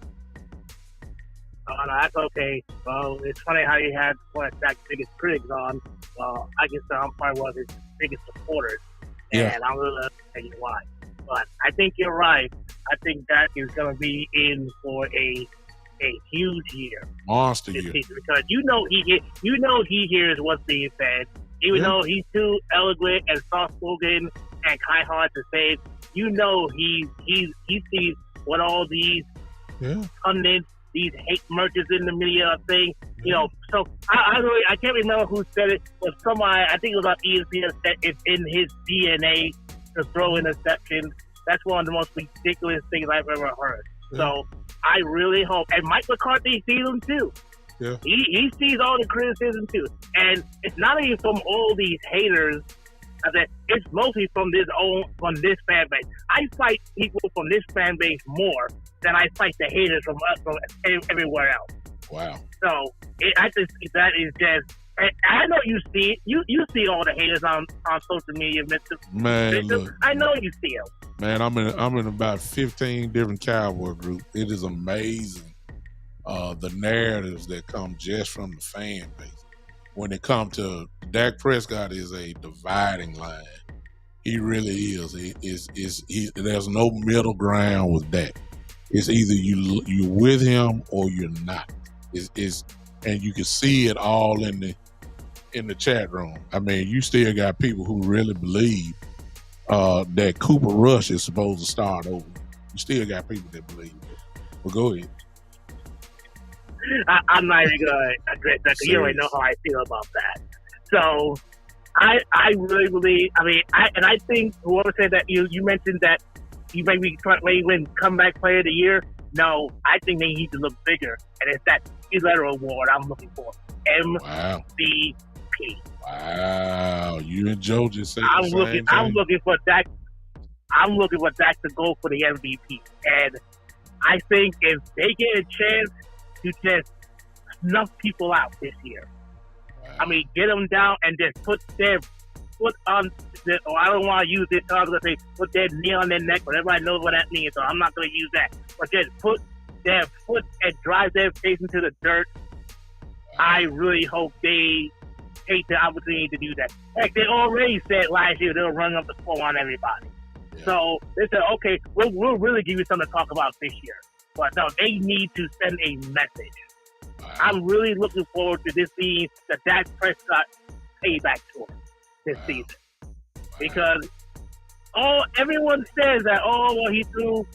No, that's okay. Well, it's funny how you had one of Dak's biggest critics on. Well, I guess I'm probably one of his biggest supporters. And I'm going to tell you why. But I think you're right. I think Dak is going to be in for a huge year. Monster this year. Season, because he hears what's being said. Even though he's too eloquent and soft-spoken and kind-hearted to say it, he sees what all these pundits, these hate merchants in the media are saying. So I can't remember who said it, but somebody, I think it was on ESPN, said it's in his DNA to throw interceptions. That's one of the most ridiculous things I've ever heard. Yeah. So I really hope, and Mike McCarthy sees them too. Yeah. He sees all the criticism too, and it's not even from all these haters. It's mostly from this fan base. I fight people from this fan base more than I fight the haters from everywhere else. Wow. So I just think that is just. I know you see it. You see all the haters on social media, Mr. Man, look, I know you see them. Man, I'm in about 15 different Cowboy groups. It is amazing the narratives that come just from the fan base. When it comes to Dak Prescott, is a dividing line. He really is. There's no middle ground with Dak. It's either you're with him or you're not. And you can see it all in the chat room. I mean, you still got people who really believe that Cooper Rush is supposed to start over. You still got people that believe it. Well, go ahead. I'm not even going to address that because you already know how I feel about that. So I really believe, I think whoever said that, you mentioned that he may win comeback player of the year. No, I think they need to look bigger. And it's that letter award I'm looking for. MVP. Wow. You and Joe just said the same thing. I'm looking for Dak. I'm looking for Dak to go for the MVP. And I think if they get a chance to just snuff people out this year, get them down and just put their foot on I don't want to use this term. I was going to say put their knee on their neck, but everybody knows what that means, so I'm not going to use that. But just put their foot and drive their face into the dirt. I really hope they take the opportunity to do that. Heck, they already said last year they'll run up the score on everybody. Yeah. So they said, okay, we'll really give you something to talk about this year. But no, they need to send a message. Wow. I'm really looking forward to this being the Dak Prescott payback tour this season. Because everyone says that, he threw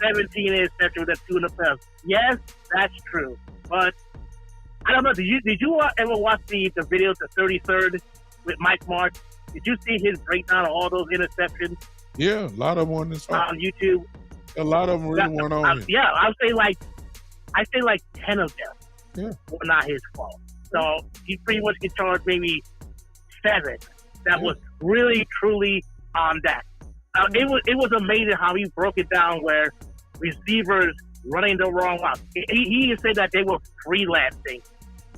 17 interceptions with 2 in the playoffs. Yes, that's true. But I don't know. Did you ever watch the video, the 33rd with Mike March? Did you see his breakdown of all those interceptions? Yeah, a lot of them on YouTube. A lot of them really weren't on here. Yeah, I say like 10 of them were not his fault. So he pretty much can charge maybe 7 that was really truly on that. It was amazing how he broke it down where receivers running the wrong route. He said that they were freelancing,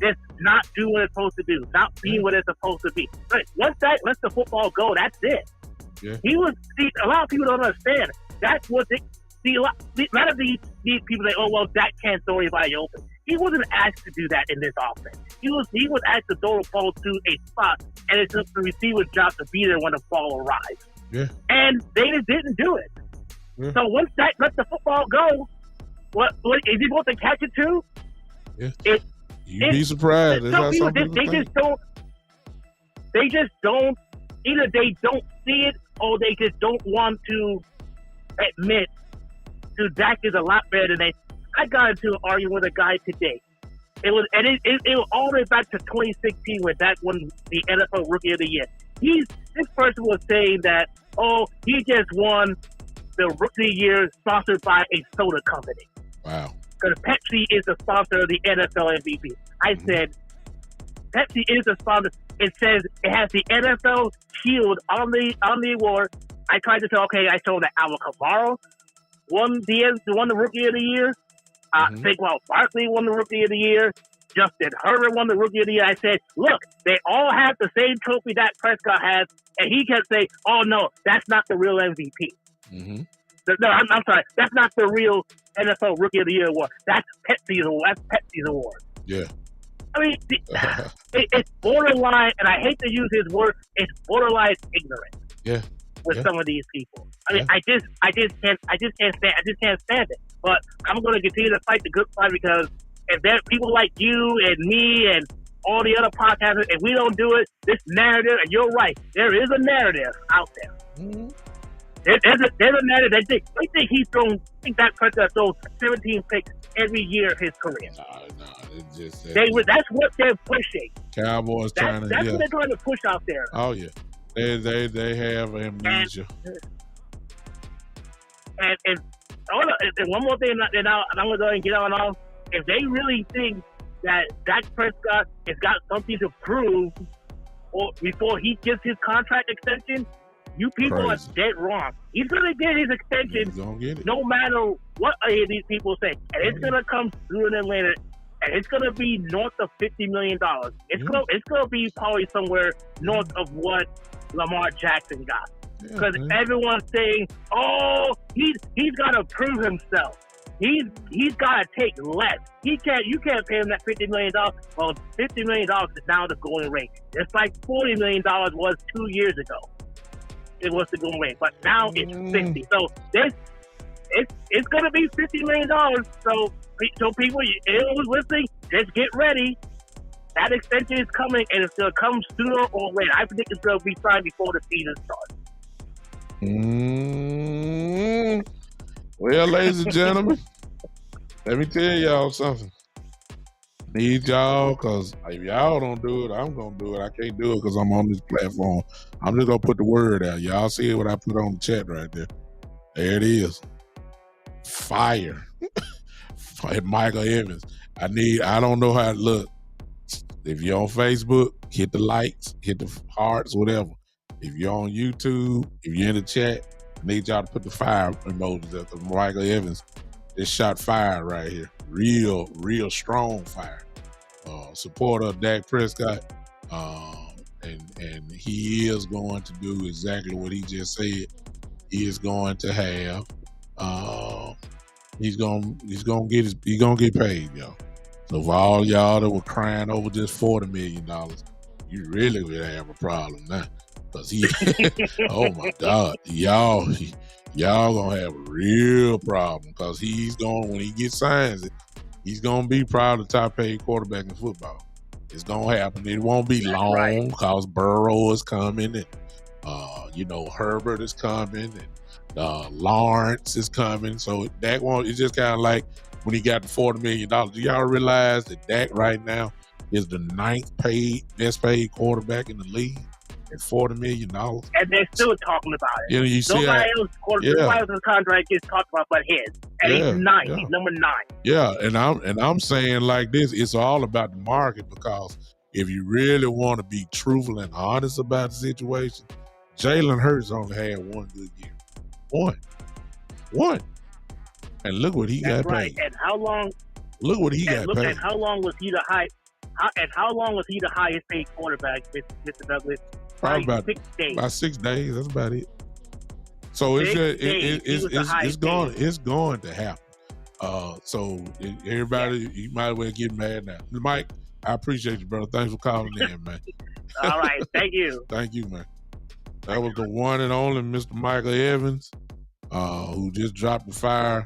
just not doing what it's supposed to do, not being what it's supposed to be. But once that lets the football go, that's it. Yeah. A lot of people don't understand. That's what a lot of these people say, "Oh well, Dak can't throw anybody open." He wasn't asked to do that in this offense. He was asked to throw the ball to a spot, and it's up to the receiver's job to be there when the ball arrives. Yeah. And they just didn't do it. Yeah. So once Dak let the football go, what is he supposed to catch it too? Yeah. You'd be surprised. Some people they just don't. Either they don't see it or they just don't want to admit to Dak is a lot better than they. I got into an argument with a guy today. It was all the way back to 2016 when Dak won the NFL Rookie of the Year. This person was saying that, he just won the Rookie of the Year sponsored by a soda company. Wow. Because Pepsi is the sponsor of the NFL MVP. I said, Pepsi is the sponsor. It says it has the NFL shield on the award. I tried to say, okay, I showed that Alvin Kamara won the Rookie of the Year. Saquon Barkley won the Rookie of the Year. Justin Herbert won the Rookie of the Year. I said, look, they all have the same trophy that Prescott has, and he kept saying, "Oh no, that's not the real MVP." Mm-hmm. No, I'm sorry, that's not the real NFL Rookie of the Year award. That's Pepsi's award. Yeah. I mean, it's borderline, and I hate to use his word. It's borderline ignorant. Yeah. With some of these people, I mean, I just can't stand it. But I'm going to continue to fight the good fight because if there are people like you and me and all the other podcasters, if we don't do it, this narrative, and you're right, there is a narrative out there. Mm-hmm. There's a narrative. They think that Prescott throws 17 picks every year of his career. No, it's just that's what they're pushing. Cowboys that's what they're trying to push out there. Oh yeah, they have amnesia. And one more thing, and I'm going to go and get on off. If they really think that Dak Prescott has got something to prove before he gets his contract extension, you people are dead wrong. He's going to get his extension no matter what any of these people say. And it's going to come sooner than later. And it's going to be north of $50 million. It's going to be probably somewhere north of what Lamar Jackson got. Because everyone's saying, he's got to prove himself. He's got to take less. You can't pay him that $50 million. Well, $50 million is now the going rate. It's like $40 million was 2 years ago. It was the going rate, but now it's 50. So it's going to be $50 million. So people, everyone's listening, just get ready. That extension is coming, and it's going to come sooner or later. I predict it's going to be signed before the season starts. Well, ladies and gentlemen, let me tell y'all something. Need y'all, because if y'all don't do it, I'm going to do it. I can't do it because I'm on this platform. I'm just going to put the word out. Y'all see what I put on the chat right there. There it is. Fire. Michael Evans. I don't know how it looks. If you're on Facebook, hit the likes, hit the hearts, whatever. If you're on YouTube, if you're in the chat, I need y'all to put the fire emojis up because Michael Evans just shot fire right here. Real strong fire. Supporter of Dak Prescott. And he is going to do exactly what he just said. He is going to have he's gonna get paid, y'all. So for all y'all that were crying over just $40 million, you really would have a problem now. Cause oh my God, y'all gonna have a real problem. Cause when he gets signed, he's gonna be probably the top paid quarterback in football. It's gonna happen. It won't be long because Burrow is coming, and Herbert is coming, and Lawrence is coming. So Dak it's just kind of like when he got the $40 million. Do y'all realize that Dak right now is the best paid quarterback in the league at $40 million? And they're still talking about it. You see nobody else's contract gets talked about but his. And he's 9. He's number 9. Yeah, and I'm saying like this, it's all about the market, because if you really want to be truthful and honest about the situation, Jalen Hurts only had one good year. One. And look what he got paid. And how long? Look what he got paid. And how long was he the high? And how long was he the highest paid quarterback, Mr. Douglas? Probably about 6 days. About 6 days. That's about it. So Big Dave, he was the highest paid. it's going to happen. So everybody, you might as well get mad now. Mike, I appreciate you, brother. Thanks for calling in, man. All right, thank you. Thank you, man. That was the one and only Mr. Michael Evans, who just dropped the fire.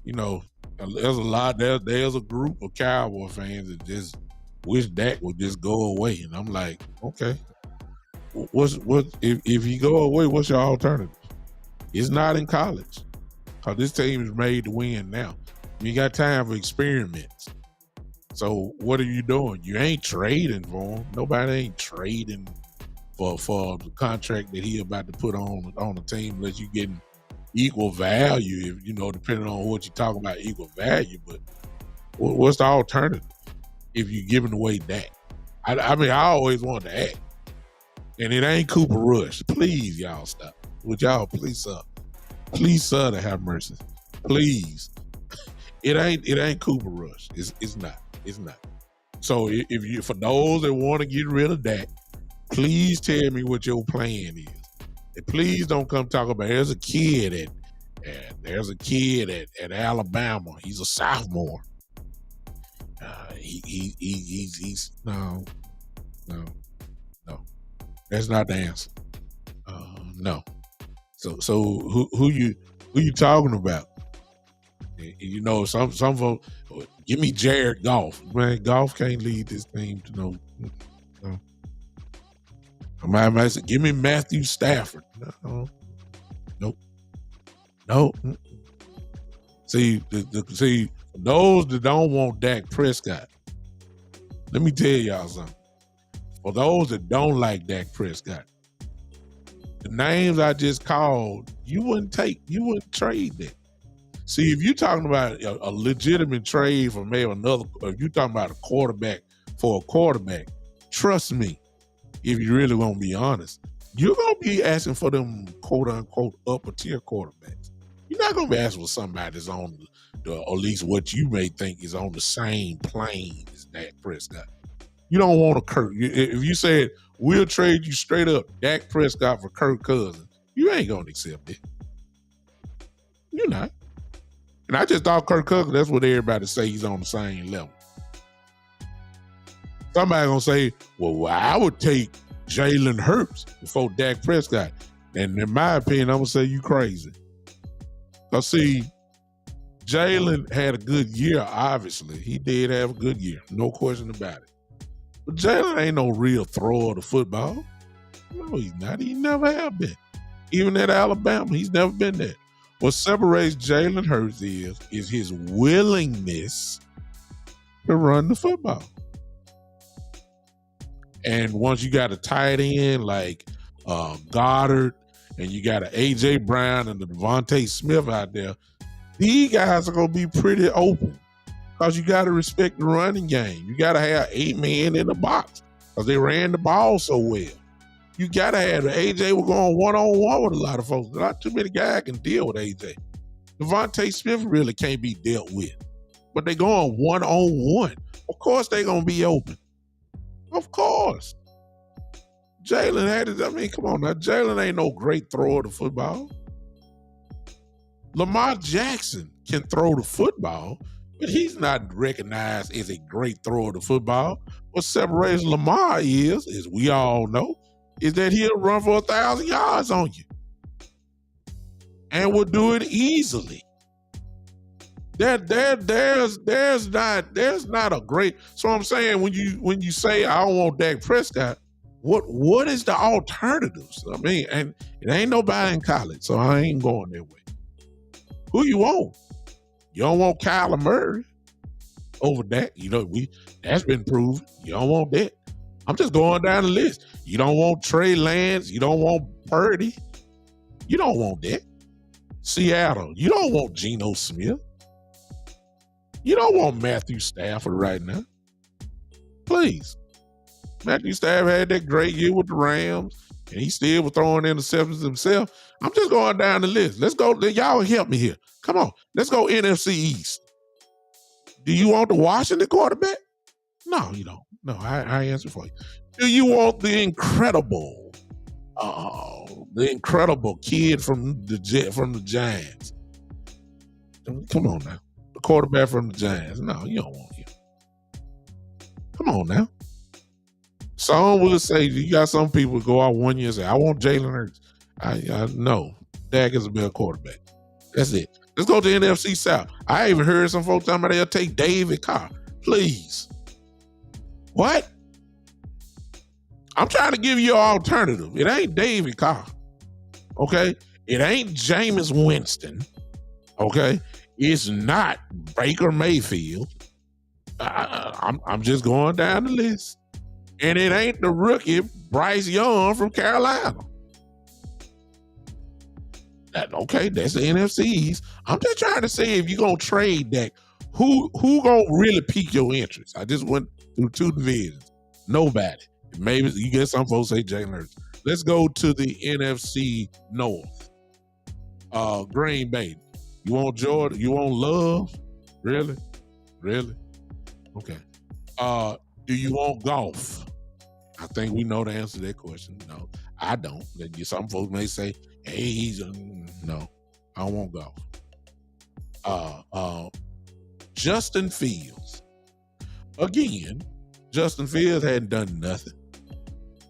You know, there's a lot. There's a group of Cowboy fans that just wish Dak would just go away, and I'm like, okay, what if you go away? What's your alternative? It's not in college, because this team is made to win now. You got time for experiments. So what are you doing? You ain't trading for him. Nobody ain't trading for the contract that he about to put on the team unless you getting equal value, if, you know, depending on what you're talking about, equal value. But what's the alternative if you're giving away Dak? I mean, I always wanted to act. And it ain't Cooper Rush. Please, y'all stop. Would y'all please, sir? Please, sir, to have mercy. Please. It ain't Cooper Rush. It's not. It's not. So if you, for those that want to get rid of Dak, please tell me what your plan is. And please don't come talk about there's a kid at Alabama. He's a sophomore. He's no. That's not the answer. No. So who you talking about? You know, some folks, give me Jared Goff. Man, Goff can't lead this team to no. I might say, give me Matthew Stafford. No. Nope. No. See, see, those that don't want Dak Prescott, let me tell y'all something. For those that don't like Dak Prescott, the names I just called, you wouldn't trade that. See, if you're talking about a legitimate trade for maybe another, if you're talking about a quarterback for a quarterback, trust me, if you really want to be honest, you're going to be asking for them quote-unquote upper-tier quarterbacks. You're not going to be asking for somebody that's on or at least what you may think is on the same plane as Dak Prescott. You don't want to Kirk. If you said, we'll trade you straight up Dak Prescott for Kirk Cousins, you ain't going to accept it. You're not. And I just thought Kirk Cousins, that's what everybody say, he's on the same level. Somebody going to say, well, I would take Jalen Hurts before Dak Prescott. And in my opinion, I'm going to say you crazy. Because see, Jalen had a good year, obviously. He did have a good year. No question about it. But Jalen ain't no real thrower of the football. No, he's not. He never have been. Even at Alabama, he's never been there. What separates Jalen Hurts is his willingness to run the football. And once you got a tight end like Goddard, and you got an A.J. Brown and the Devontae Smith out there, these guys are going to be pretty open because you got to respect the running game. You got to have 8 men in the box because they ran the ball so well. You got to have A.J. was going one-on-one with a lot of folks. Not too many guys can deal with A.J. Devontae Smith really can't be dealt with, but they going one-on-one. Of course they going to be open. Of course. Jalen had it. I mean, come on now. Jalen ain't no great thrower of the football. Lamar Jackson can throw the football, but he's not recognized as a great thrower of the football. What separates Lamar is, as we all know, is that he'll run for 1,000 yards on you. And will do it easily. There's not a great. So I'm saying when you say I don't want Dak Prescott, what is the alternatives? I mean, and it ain't nobody in college, so I ain't going that way. Who you want? You don't want Kyler Murray over that. You know, that's been proven. You don't want that. I'm just going down the list. You don't want Trey Lance. You don't want Purdy. You don't want that. Seattle. You don't want Geno Smith. You don't want Matthew Stafford right now. Please. Matthew Stafford had that great year with the Rams, and he still was throwing interceptions himself. I'm just going down the list. Let's go. Y'all help me here. Come on. Let's go NFC East. Do you want the Washington quarterback? No, you don't. No, I answer for you. Do you want the incredible the incredible kid from the Giants. Come on now. The quarterback from the Giants. No, you don't want him. Come on now. Some will say, you got some people go out 1 year and say, I want Jalen Hurts. I know. Dak is a better quarterback. That's it. Let's go to the NFC South. I even heard some folks talking about they'll take David Carr. Please. What? I'm trying to give you an alternative. It ain't David Carr. Okay? It ain't Jameis Winston. Okay? It's not Baker Mayfield. I'm just going down the list. And it ain't the rookie Bryce Young from Carolina. Okay, that's the NFCs. I'm just trying to say, if you're going to trade that, who going to really pique your interest? I just went through 2 divisions. Nobody. Maybe you get some folks say Jalen Hurts. Let's go to the NFC North. Green Bay. You want Jordan? You want Love? Really? Okay. Do you want golf? I think we know the answer to that question. No, I don't. Some folks may say, hey, no, I don't want golf. Justin Fields. Again, Justin Fields hadn't done nothing.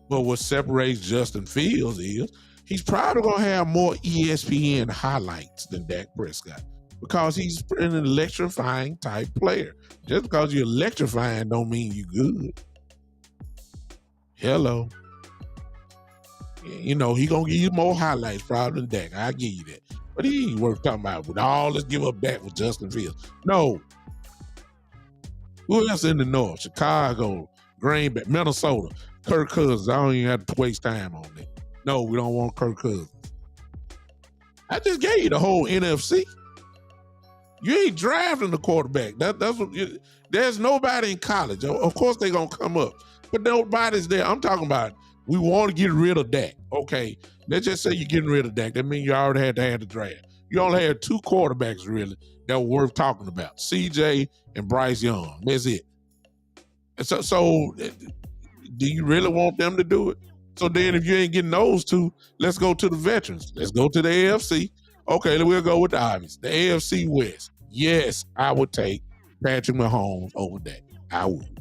But what separates Justin Fields is he's probably going to have more ESPN highlights than Dak Prescott because he's an electrifying type player. Just because you're electrifying don't mean you're good. Hello. You know, he going to give you more highlights probably than Dak. I give you that. But he ain't worth talking about with all let's give up Dak with Justin Fields. No. Who else in the North? Chicago, Green Bay, Minnesota, Kirk Cousins. I don't even have to waste time on that. No, we don't want Kirk Cousins. I just gave you the whole NFC. You ain't drafting the quarterback. That's what. There's nobody in college. Of course they're gonna come up, but nobody's there. I'm talking about we want to get rid of Dak. Okay, let's just say you're getting rid of Dak. That means you already had to have the draft. You only had 2 quarterbacks really that were worth talking about: CJ and Bryce Young. That's it. And so do you really want them to do it? So then if you ain't getting those 2, let's go to the veterans. Let's go to the AFC. Okay, then we'll go with the obvious. The AFC West. Yes, I would take Patrick Mahomes over Dak. I would.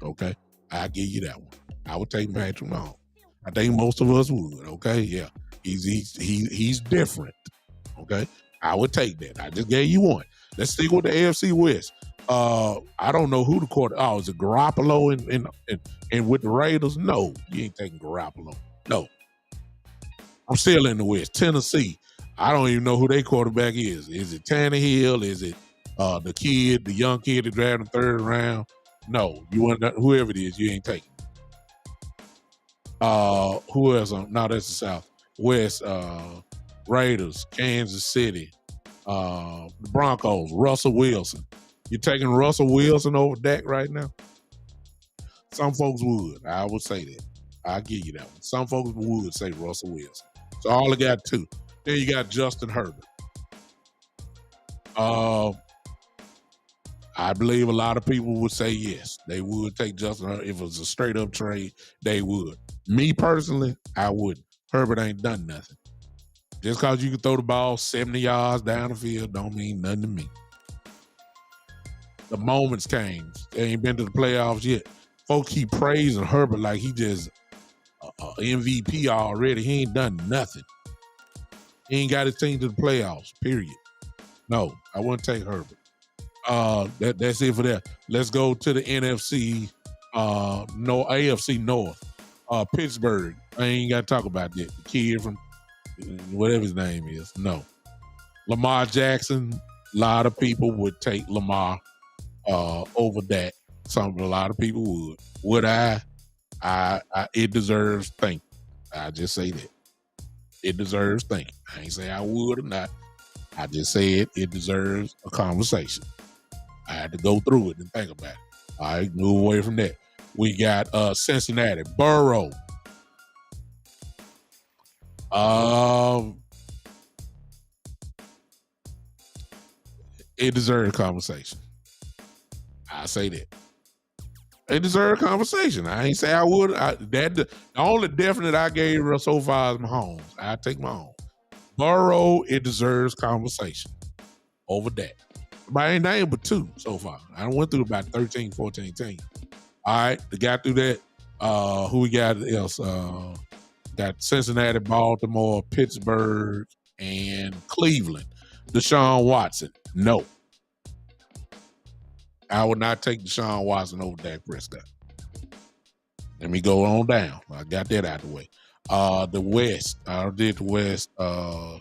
Okay? I'll give you that one. I would take Patrick Mahomes. I think most of us would. Okay? Yeah. He's different. Okay? I would take that. I just gave you one. Let's stick with the AFC West. I don't know who the quarter. Oh, is it Garoppolo and with the Raiders? No, you ain't taking Garoppolo. No. I'm still in the West. Tennessee. I don't even know who their quarterback is. Is it Tannehill? Is it the young kid that drafted in the 3rd round? No, you want whoever it is, you ain't taking. Who else? No, that's the South. West, Raiders, Kansas City, the Broncos, Russell Wilson. You taking Russell Wilson over Dak right now? Some folks would. I would say that. I'll give you that one. Some folks would say Russell Wilson. So I only got 2. Then you got Justin Herbert. I believe a lot of people would say yes. They would take Justin Herbert. If it was a straight up trade, they would. Me personally, I wouldn't. Herbert ain't done nothing. Just because you can throw the ball 70 yards down the field don't mean nothing to me. The moments came. They ain't been to the playoffs yet. Folks keep praising Herbert like he just MVP already. He ain't done nothing. He ain't got his team to the playoffs, period. No, I wouldn't take Herbert. That's it for that. Let's go to the NFC, AFC North. Pittsburgh. I ain't got to talk about that. The kid from whatever his name is. No. Lamar Jackson. A lot of people would take Lamar over that. A lot of people would. Would I? It deserves thinking. I just say that. It deserves thinking. I ain't say I would or not. I just said it deserves a conversation. I had to go through it and think about it. All right, move away from that. We got Cincinnati. Burrow. It deserves a conversation. I say that. They deserve conversation. I ain't say I would. The only definite I gave her so far is Mahomes. I take Mahomes. Burrow, it deserves conversation over that. But I ain't named but 2 so far. I went through about 13, 14 teams. All right, they got through that. Who we got else? Got Cincinnati, Baltimore, Pittsburgh, and Cleveland. Deshaun Watson, no. I would not take Deshaun Watson over Dak Prescott. Let me go on down. I got that out of the way. The West, I did the West. The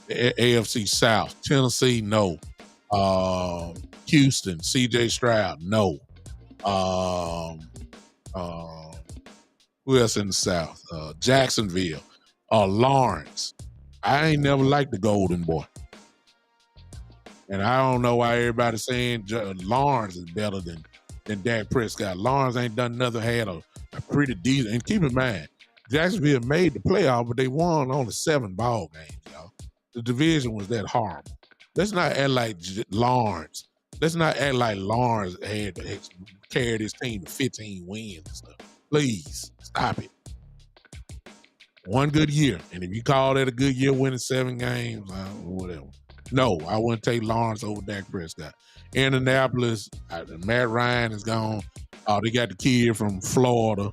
AFC South, Tennessee, no. Houston, CJ Stroud, no. Who else in the South? Jacksonville, Lawrence. I ain't never liked the Golden Boy. And I don't know why everybody's saying Lawrence is better than Dak Prescott. Lawrence ain't done nothing, had a pretty decent. And keep in mind, Jacksonville made the playoff, but they won only 7 ball games, y'all. The division was that horrible. Let's not act like Lawrence. Let's not act like Lawrence had carried his team to 15 wins and stuff. Please, stop it. One good year. And if you call that a good year, winning 7 games, whatever. No, I wouldn't take Lawrence over Dak Prescott. Indianapolis, Matt Ryan is gone. They got the kid from Florida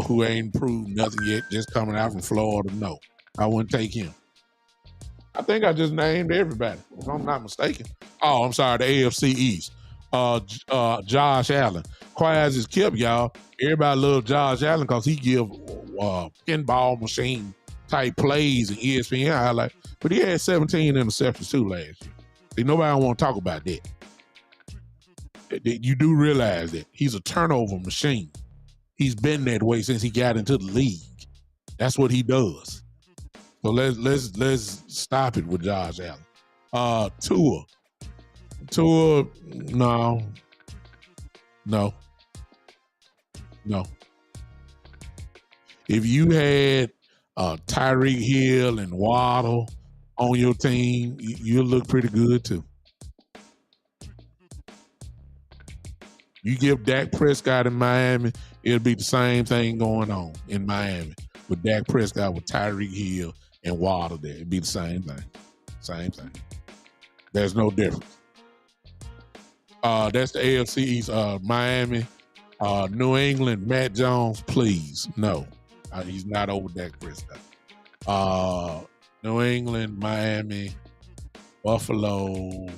who ain't proved nothing yet, just coming out from Florida. No, I wouldn't take him. I think I just named everybody, if I'm not mistaken. Oh, I'm sorry, the AFC East. Josh Allen. Quiet as it's kept, y'all. Everybody loves Josh Allen because he give pinball machine type plays and ESPN highlight. But he had 17 interceptions too last year. See, nobody want to talk about that. You do realize that he's a turnover machine. He's been that way since he got into the league. That's what he does. So let's stop it with Josh Allen. Tua, no. If you had Tyreek Hill and Waddle on your team, you'll look pretty good too. You give Dak Prescott in Miami, it'll be the same thing going on in Miami with Dak Prescott with Tyreek Hill and Waddle there. It'd be the same thing. Same thing. There's no difference. That's the AFC East. Miami, New England, Matt Jones, please. No. He's not over Dak Prescott. New England, Miami, Buffalo.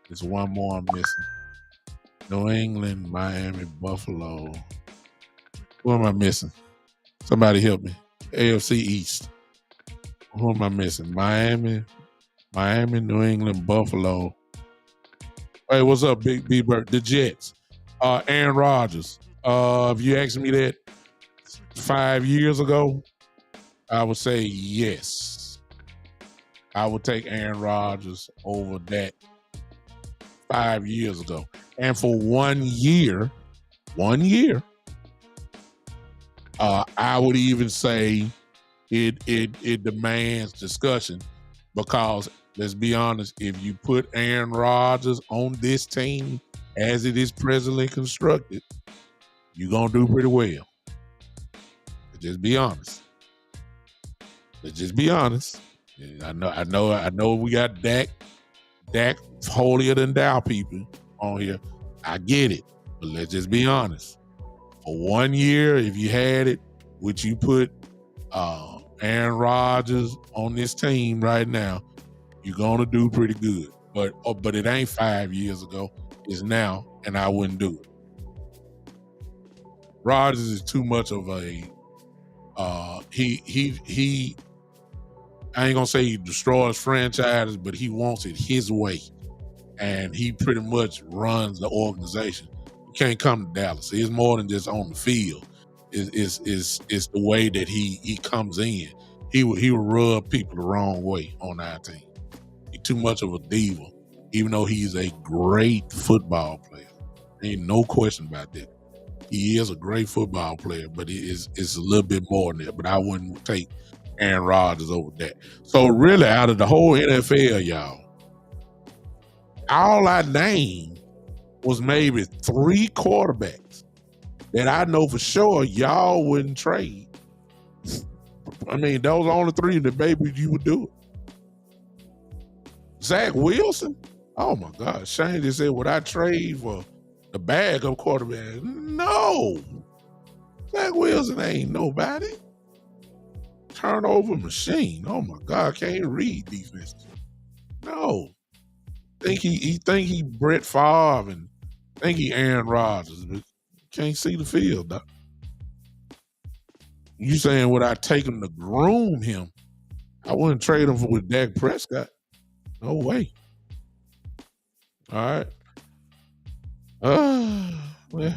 There's one more I'm missing. New England, Miami, Buffalo. Who am I missing? Somebody help me. AFC East. Who am I missing? Miami, New England, Buffalo. Hey, what's up, Big B Bird? The Jets. Aaron Rodgers. If you asked me that 5 years ago, I would say yes. I would take Aaron Rodgers over that 5 years ago. And for 1 year, I would even say it demands discussion because let's be honest, if you put Aaron Rodgers on this team as it is presently constructed, you're gonna do pretty well. Let's just be honest. I know we got Dak holier than thou people on here. I get it, but let's just be honest. For 1 year, if you had it, would you put Aaron Rodgers on this team right now? You're gonna do pretty good. But it ain't 5 years ago. It's now, and I wouldn't do it. Rodgers is too much of a he. I ain't gonna say he destroys franchises, but he wants it his way, and he pretty much runs the organization. You can't come to Dallas. It's more than just on the field. It's the way that he comes in. He will rub people the wrong way on our team. He's too much of a diva, even though he's a great football player. Ain't no question about that. He is a great football player, but it's a little bit more than that. But I wouldn't take Aaron Rodgers over that. So really, out of the whole NFL, y'all, all I named was maybe 3 quarterbacks that I know for sure y'all wouldn't trade. I mean, those are only three that maybe you would do it. Zach Wilson? Oh my God. Shane just said, would I trade for the backup quarterback? No. Zach Wilson ain't nobody. Turnover machine. Oh my God. Can't read defenses. No. Think he Brett Favre and think he Aaron Rodgers, but can't see the field, doc. You saying would I take him to groom him? I wouldn't trade him with Dak Prescott. No way. All right. Well,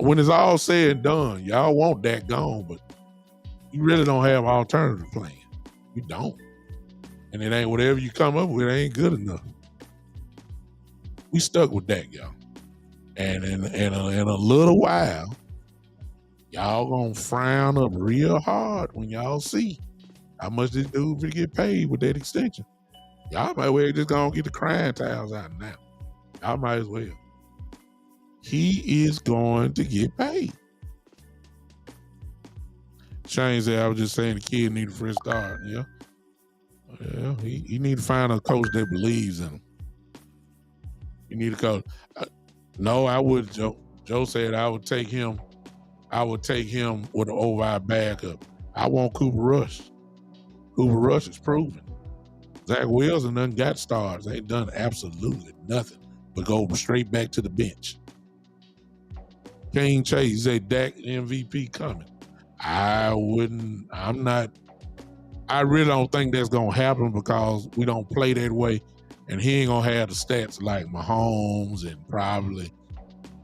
when it's all said and done, y'all want Dak gone, but you really don't have an alternative plan. You don't. And it ain't whatever you come up with, it ain't good enough. We stuck with Dak, y'all. And in a little while, y'all gonna frown up real hard when y'all see how much this dude will get paid with that extension. Y'all might well just gonna get the crying towels out now. Y'all might as well. He is going to get paid. Shane said, I was just saying the kid need a fresh start. Yeah. Yeah, he need to find a coach that believes in him. You need a coach. No, I would. Joe said I would take him. I would take him with an over backup. I want Cooper Rush. Cooper Rush is proven. Zach Wilson done got stars. They ain't done absolutely nothing but go straight back to the bench. King Chase said Dak MVP coming. I really don't think that's gonna happen because we don't play that way, and he ain't gonna have the stats like Mahomes and probably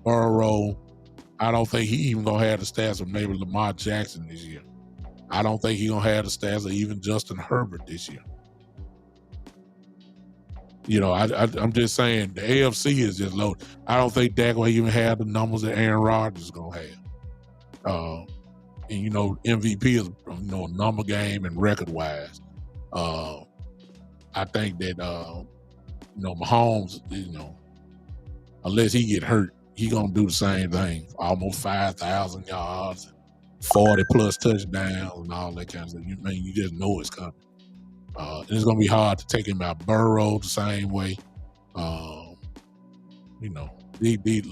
Burrow. I don't think he even gonna have the stats of maybe Lamar Jackson this year. I don't think he gonna have the stats of even Justin Herbert this year. You know, I'm just saying the AFC is just low. I don't think Dak will even have the numbers that Aaron Rodgers is gonna have. And you know, MVP is a number game and record wise. I think that Mahomes, unless he get hurt, he gonna do the same thing. Almost 5,000 yards, 40 plus touchdowns, and all that kind of stuff. You just know it's coming. And it's gonna be hard to take him out. Burrow the same way.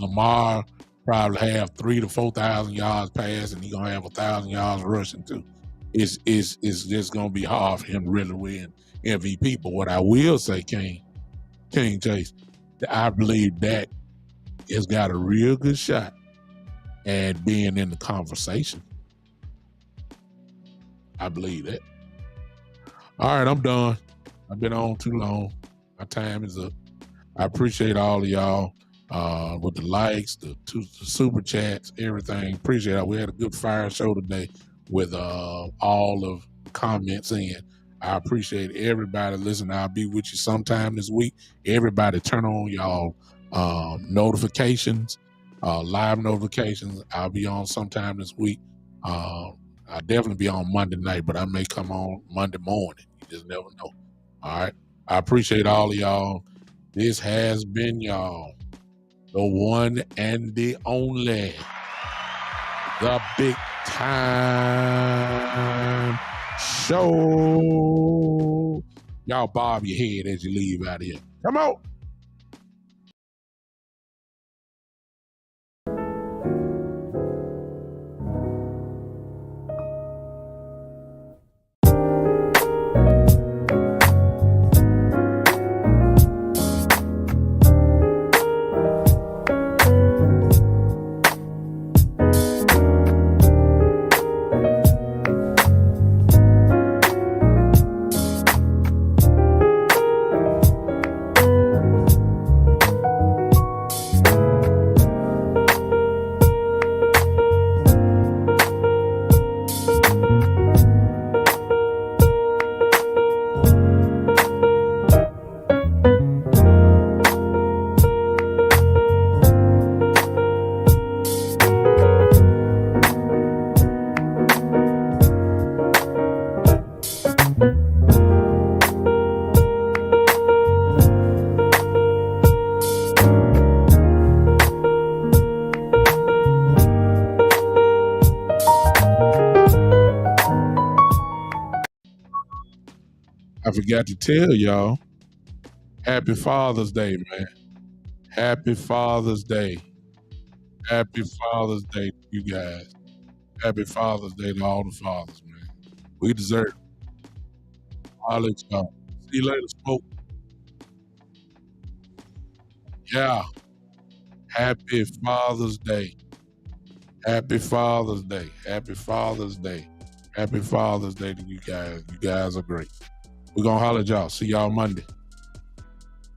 Lamar probably have 3,000 to 4,000 yards passing, and he gonna have 1,000 yards rushing too. It's just gonna be hard for him to really win MVP. But what I will say, King Chase, I believe Dak has got a real good shot at being in the conversation. I believe that. All right, I'm done. I've been on too long. My time is up. I appreciate all of y'all with the likes, the super chats, everything. Appreciate it. We had a good fire show today with all of the comments in. I appreciate everybody listening. I'll be with you sometime this week. Everybody turn on y'all notifications, live notifications. I'll be on sometime this week. I'll definitely be on Monday night, but I may come on Monday morning. You just never know. All right. I appreciate all of y'all. This has been y'all, the one and the only, the Big Time Show. Y'all bob your head as you leave out of here. Come on. forgot to tell y'all, happy Father's Day, man. Happy Father's Day. Happy Father's Day to you guys. Happy Father's Day to all the fathers, man. We deserve it. I'll let y'all. See you later, Smoke. Yeah. Happy Father's Day. Happy Father's Day. Happy Father's Day. Happy Father's Day to you guys. You guys are great. We're going to holler at y'all. See y'all Monday.